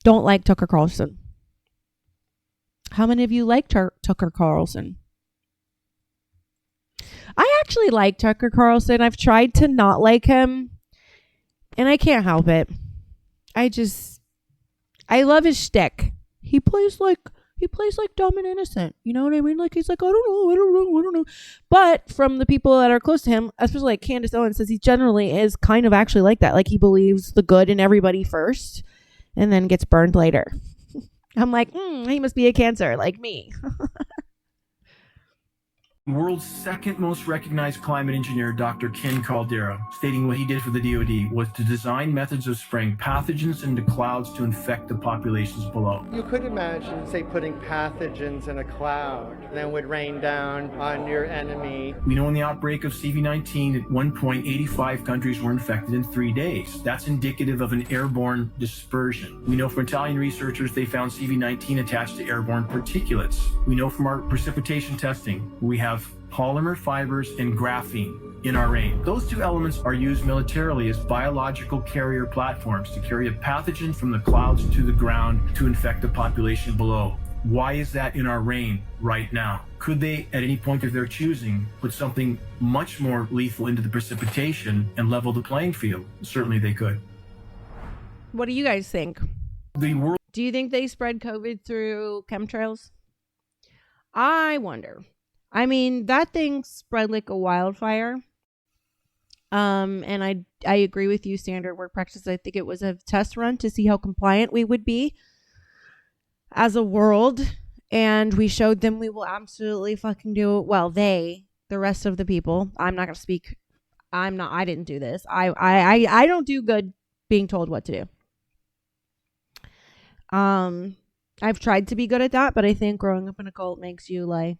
don't like Tucker Carlson? How many of you like Tucker Carlson? I actually like Tucker Carlson. I've tried to not like him, and I can't help it. I love his shtick. He plays like dumb and innocent. You know what I mean? Like, he's like, I don't know. But from the people that are close to him, especially like Candace Owens, says he generally is kind of actually like that. Like, he believes the good in everybody first and then gets burned later. I'm like, he must be a Cancer like me. World's second most recognized climate engineer, Dr. Ken Caldera, stating what he did for the DoD was to design methods of spraying pathogens into clouds to infect the populations below. You could imagine, say, putting pathogens in a cloud, and then would rain down on your enemy. We know in the outbreak of CV-19, at one point, 85 countries were infected in 3 days. That's indicative of an airborne dispersion. We know from Italian researchers they found CV-19 attached to airborne particulates. We know from our precipitation testing, we have polymer fibers and graphene in our rain. Those two elements are used militarily as biological carrier platforms to carry a pathogen from the clouds to the ground to infect the population below. Why is that in our rain right now? Could they, at any point of their choosing, put something much more lethal into the precipitation and level the playing field? Certainly they could. What do you guys think? Do you think they spread COVID through chemtrails? I wonder. I mean, that thing spread like a wildfire. And I agree with you, standard work practice. I think it was a test run to see how compliant we would be as a world. And we showed them we will absolutely fucking do it. Well, the rest of the people. I'm not going to speak. I didn't do this. I don't do good being told what to do. I've tried to be good at that, but I think growing up in a cult makes you like,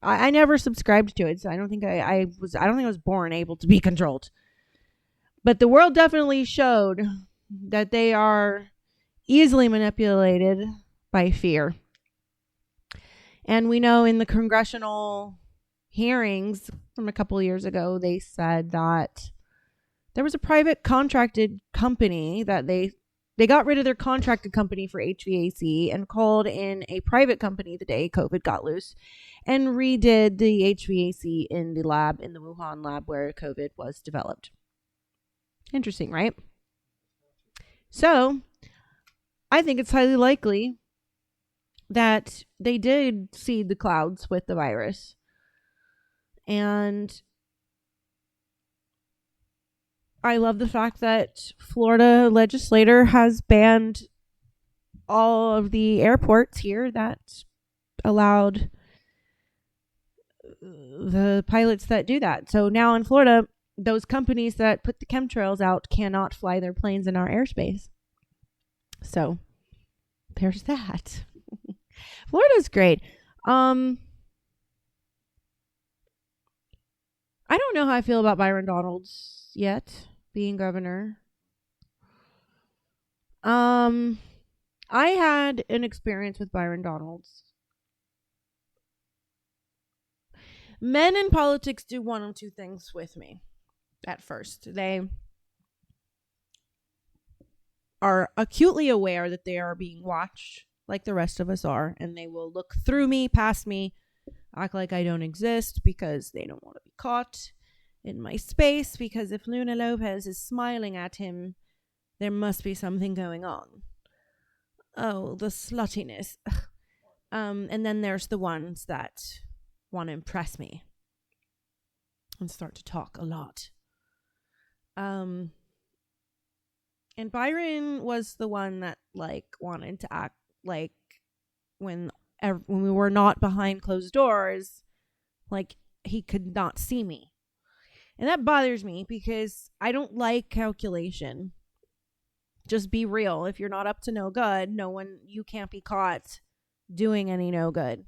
I never subscribed to it, so I don't think I was born able to be controlled. But the world definitely showed that they are easily manipulated by fear. And we know in the congressional hearings from a couple of years ago, they said that there was a private contracted company that they got rid of their contracted company for HVAC and called in a private company the day COVID got loose and redid the HVAC in the lab, in the Wuhan lab where COVID was developed. Interesting, right? So I think it's highly likely that they did seed the clouds with the virus. And I love the fact that Florida legislator has banned all of the airports here that allowed the pilots that do that. So now in Florida, those companies that put the chemtrails out cannot fly their planes in our airspace. So there's that. Florida's great. I don't know how I feel about Byron Donalds yet being governor. I had an experience with Byron Donalds. Men in politics do one of two things with me at first. They are acutely aware that they are being watched like the rest of us are, and they will look through me, past me, act like I don't exist because they don't want to be caught in my space, because if Luna Lopez is smiling at him, there must be something going on. Oh, the sluttiness. And then there's the ones that want to impress me and start to talk a lot. And Byron was the one that like wanted to act like when we were not behind closed doors, like he could not see me. And that bothers me because I don't like calculation. Just be real. If you're not up to no good, you can't be caught doing any no good.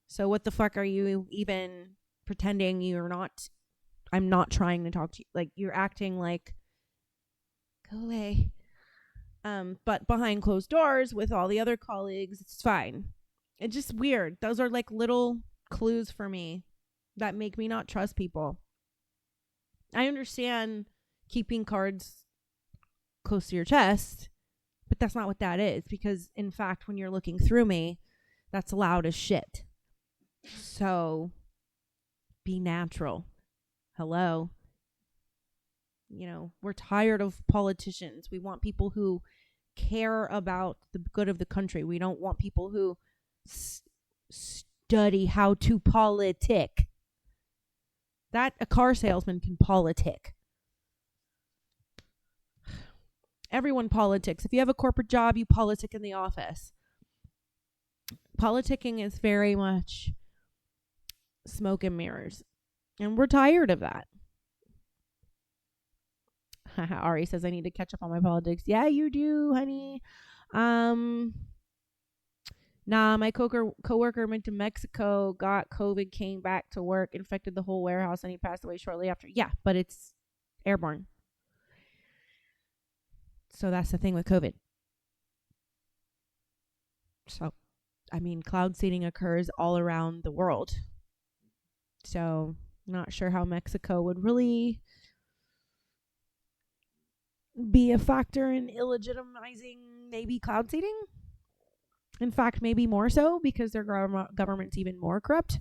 So what the fuck are you even pretending you're not? I'm not trying to talk to you. Like, you're acting like, go away. But behind closed doors with all the other colleagues, it's fine. It's just weird. Those are like little clues for me that make me not trust people. I understand keeping cards close to your chest, but that's not what that is, because in fact, when you're looking through me, that's loud as shit. So be natural. Hello. We're tired of politicians. We want people who care about the good of the country. We don't want people who study how to politic. That a car salesman can politic. Everyone politics. If you have a corporate job, you politic in the office. Politicking is very much smoke and mirrors. And we're tired of that. Ari says, I need to catch up on my politics. Yeah, you do, honey. My coworker went to Mexico, got COVID, came back to work, infected the whole warehouse, and he passed away shortly after. Yeah, but it's airborne. So that's the thing with COVID. So, cloud seeding occurs all around the world. So, not sure how Mexico would really be a factor in illegitimizing maybe cloud seeding. In fact, maybe more so because their government's even more corrupt.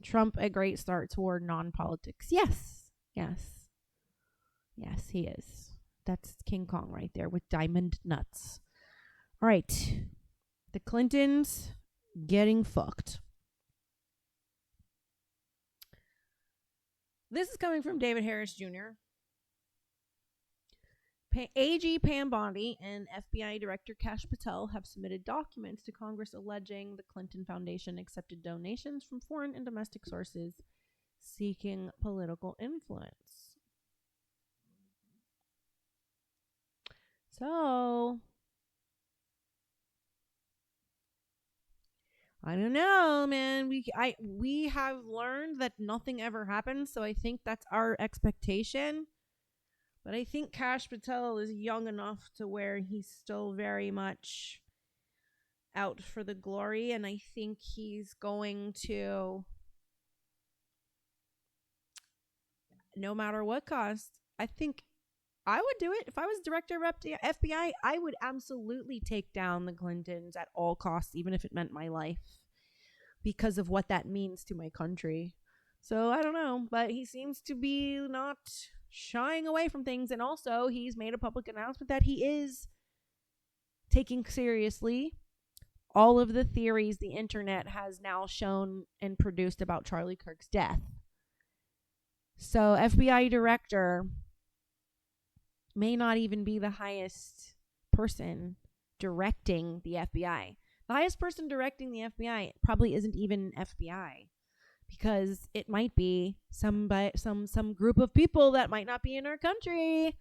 Trump, a great start toward non-politics. Yes, he is. That's King Kong right there with diamond nuts. All right. The Clintons getting fucked. This is coming from David Harris Jr. AG Pam Bondi and FBI Director Kash Patel have submitted documents to Congress alleging the Clinton Foundation accepted donations from foreign and domestic sources seeking political influence. So, I don't know, man. We have learned that nothing ever happens, so I think that's our expectation. But I think Kash Patel is young enough to where he's still very much out for the glory, and I think he's going to, no matter what cost, I think I would do it. If I was director of FBI, I would absolutely take down the Clintons at all costs, even if it meant my life, because of what that means to my country. So I don't know, but he seems to be not shying away from things. And also, he's made a public announcement that he is taking seriously all of the theories the internet has now shown and produced about Charlie Kirk's death. So FBI director may not even be the highest person directing the FBI. The highest person directing the FBI probably isn't even FBI, because it might be some group of people that might not be in our country.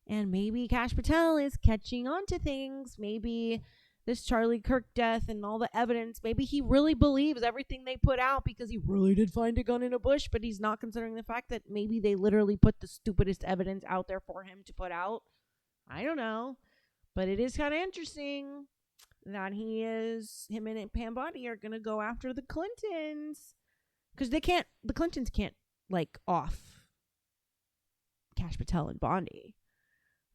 And maybe Kash Patel is catching on to things. Maybe this Charlie Kirk death and all the evidence, maybe he really believes everything they put out because he really did find a gun in a bush, but he's not considering the fact that maybe they literally put the stupidest evidence out there for him to put out. I don't know. But it is kind of interesting that him and Pam Bondi are going to go after the Clintons. Because the Clintons can't, off Kash Patel and Bondi.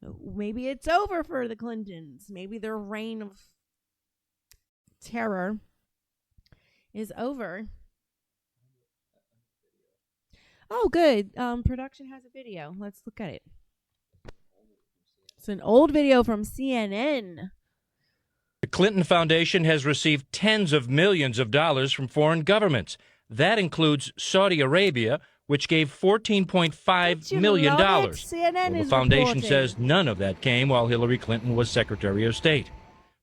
Maybe it's over for the Clintons. Maybe their reign of terror is over. Oh, good. Production has a video. Let's look at it. It's an old video from CNN. The Clinton Foundation has received tens of millions of dollars from foreign governments. That includes Saudi Arabia, which gave $14.5 million. The foundation says none of that came while Hillary Clinton was Secretary of State.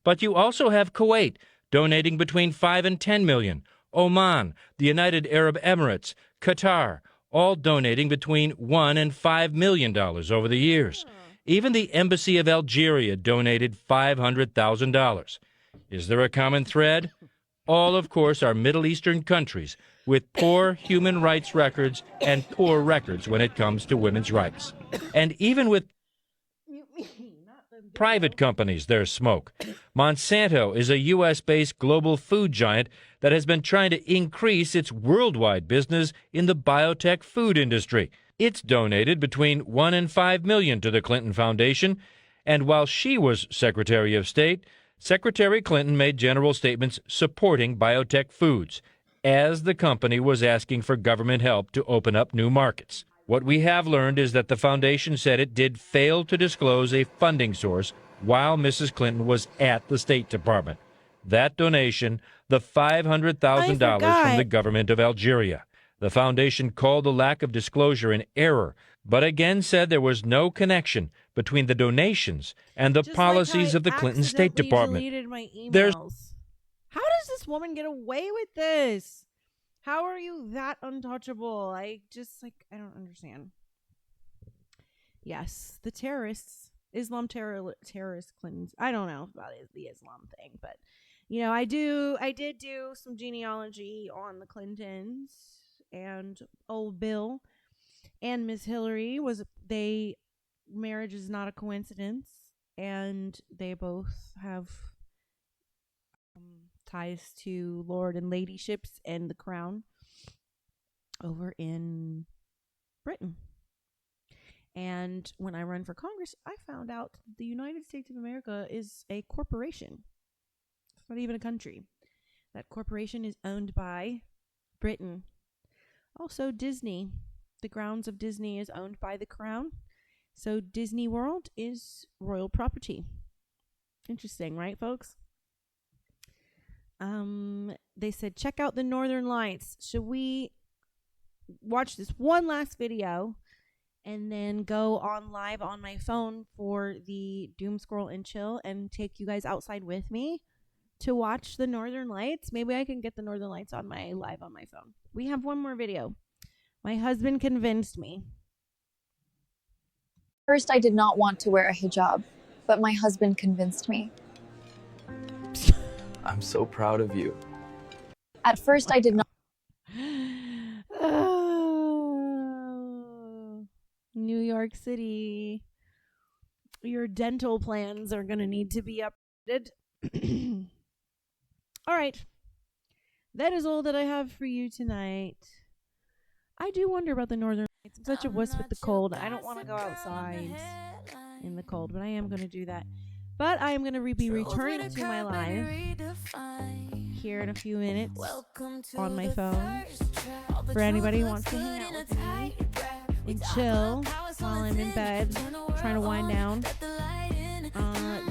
But you also have Kuwait, donating between 5 and 10 million. Oman, the United Arab Emirates, Qatar, all donating between $1 and $5 million over the years. Even the Embassy of Algeria donated $500,000. Is there a common thread? All, of course, are Middle Eastern countries with poor human rights records and poor records when it comes to women's rights. And even with private companies, there's smoke. Monsanto is a U.S.-based global food giant that has been trying to increase its worldwide business in the biotech food industry. It's donated between $1 and $5 million to the Clinton Foundation, and while she was Secretary of State, Secretary Clinton made general statements supporting biotech foods as the company was asking for government help to open up new markets. What we have learned is that the foundation said it did fail to disclose a funding source while Mrs. Clinton was at the State Department. That donation, the $500,000 from the government of Algeria. The foundation called the lack of disclosure an error, but again said there was no connection between the donations and the policies of the Clinton State Department. Deleted my emails. How does this woman get away with this? How are you that untouchable? I don't understand. Yes, the terrorists, terrorist Clintons. I don't know about the Islam thing, but I did do some genealogy on the Clintons, and old Bill and Miss Hillary marriage is not a coincidence, and they both have ties to lord and ladyships and the crown over in Britain. And when I run for Congress, I found out the United States of America is a corporation. It's not even a country. That corporation is owned by Britain. Also, Disney. The grounds of Disney is owned by the crown. So Disney World is royal property. Interesting, right, folks? They said, check out the Northern Lights. Should we watch this one last video and then go on live on my phone for the Doom Scroll and Chill and take you guys outside with me to watch the Northern Lights? Maybe I can get the Northern Lights on my live on my phone. We have one more video. My husband convinced me. First, I did not want to wear a hijab, but my husband convinced me. I'm so proud of you. At first, I did not. New York City. Your dental plans are going to need to be updated. All right. That is all that I have for you tonight. I do wonder about the Northern Lights. I'm such a wuss with the cold. I don't want to go outside in the cold, but I am going to do that. But I am going to be returning to my live here in a few minutes on my phone. For anybody who wants to hang out with me and chill while I'm in bed, trying to wind down.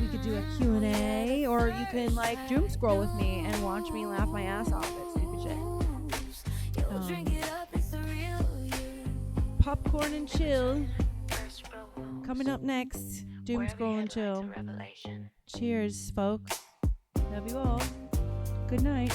We could do a Q&A, or you can doom scroll with me and watch me laugh my ass off at stupid shit. Popcorn and chill. Coming up next, Doom Scroll and Chill. Cheers, folks. Love you all. Good night.